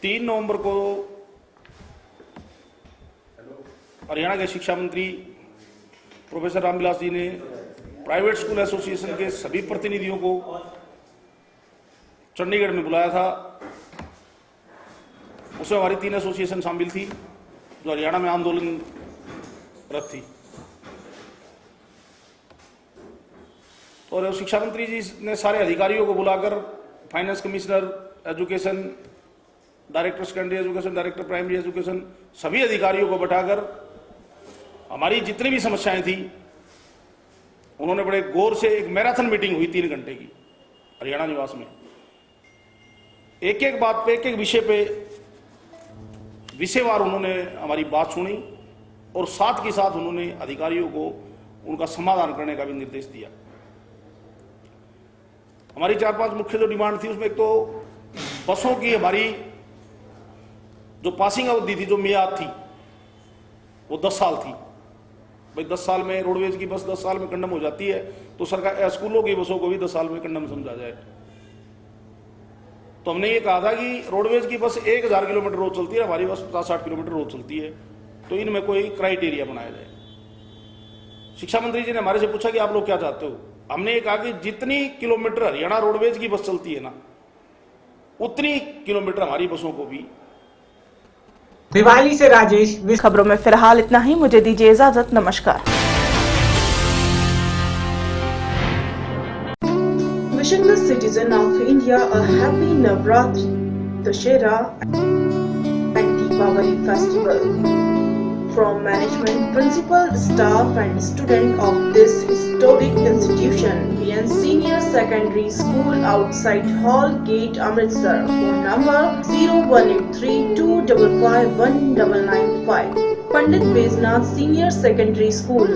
Speaker 21: 3 नवंबर को हरियाणा के शिक्षा मंत्री प्रोफेसर रामविलास जी ने प्राइवेट स्कूल एसोसिएशन के सभी प्रतिनिधियों को चंडीगढ़ में बुलाया था। उसमें हमारी 3 एसोसिएशन शामिल थी जो हरियाणा में आंदोलनरत थी। और शिक्षा मंत्री जी ने सारे अधिकारियों को बुलाकर finance commissioner, education director secondary education, director primary education, सभी अधिकारियों को बैठाकर हमारी जितनी भी समस्याएं थी उन्होंने बड़े गौर से एक मैराथन मीटिंग हुई 3 घंटे की हरियाणा निवास में। एक एक बात पे, एक एक विषय पे विषयवार उन्होंने हमारी बात सुनी और साथ के साथ उन्होंने अधिकारियों को उनका समाधान करने का भी निर्देश दिया। हमारी 4-5 मुख्य जो डिमांड थी उसमें एक तो बसों की हमारी जो पासिंग अवधि थी, जो मियाद थी, वो 10 साल थी। भाई 10 साल में रोडवेज की बस 10 साल में कंडम हो जाती है, तो सरकार स्कूलों की बसों को भी 10 साल में कंडम समझा जाए। तो हमने ये कहा था कि रोडवेज की बस 1000 किलोमीटर रोज चलती है, हमारी बस 50-60 किलोमीटर रोज चलती है, तो इनमें कोई क्राइटेरिया बनाया जाए। शिक्षा मंत्री जी ने हमारे से पूछा कि आप लोग क्या चाहते हो। हमने ये कहा कि जितनी किलोमीटर हरियाणा रोडवेज की बस चलती है ना, उतनी किलोमीटर हमारी बसों को भी।
Speaker 1: भिवानी से राजेश। खबरों में फिलहाल इतना ही, मुझे दीजिए इजाजत। नमस्कार।
Speaker 2: Wishing the citizen of India a happy Navratri, Dussehra and Deepavali festival. From management, principal, staff and student of this historic institution, BN Senior Secondary School outside Hall Gate, Amritsar. Phone number 0183255195. Pandit Beznath Senior Secondary School.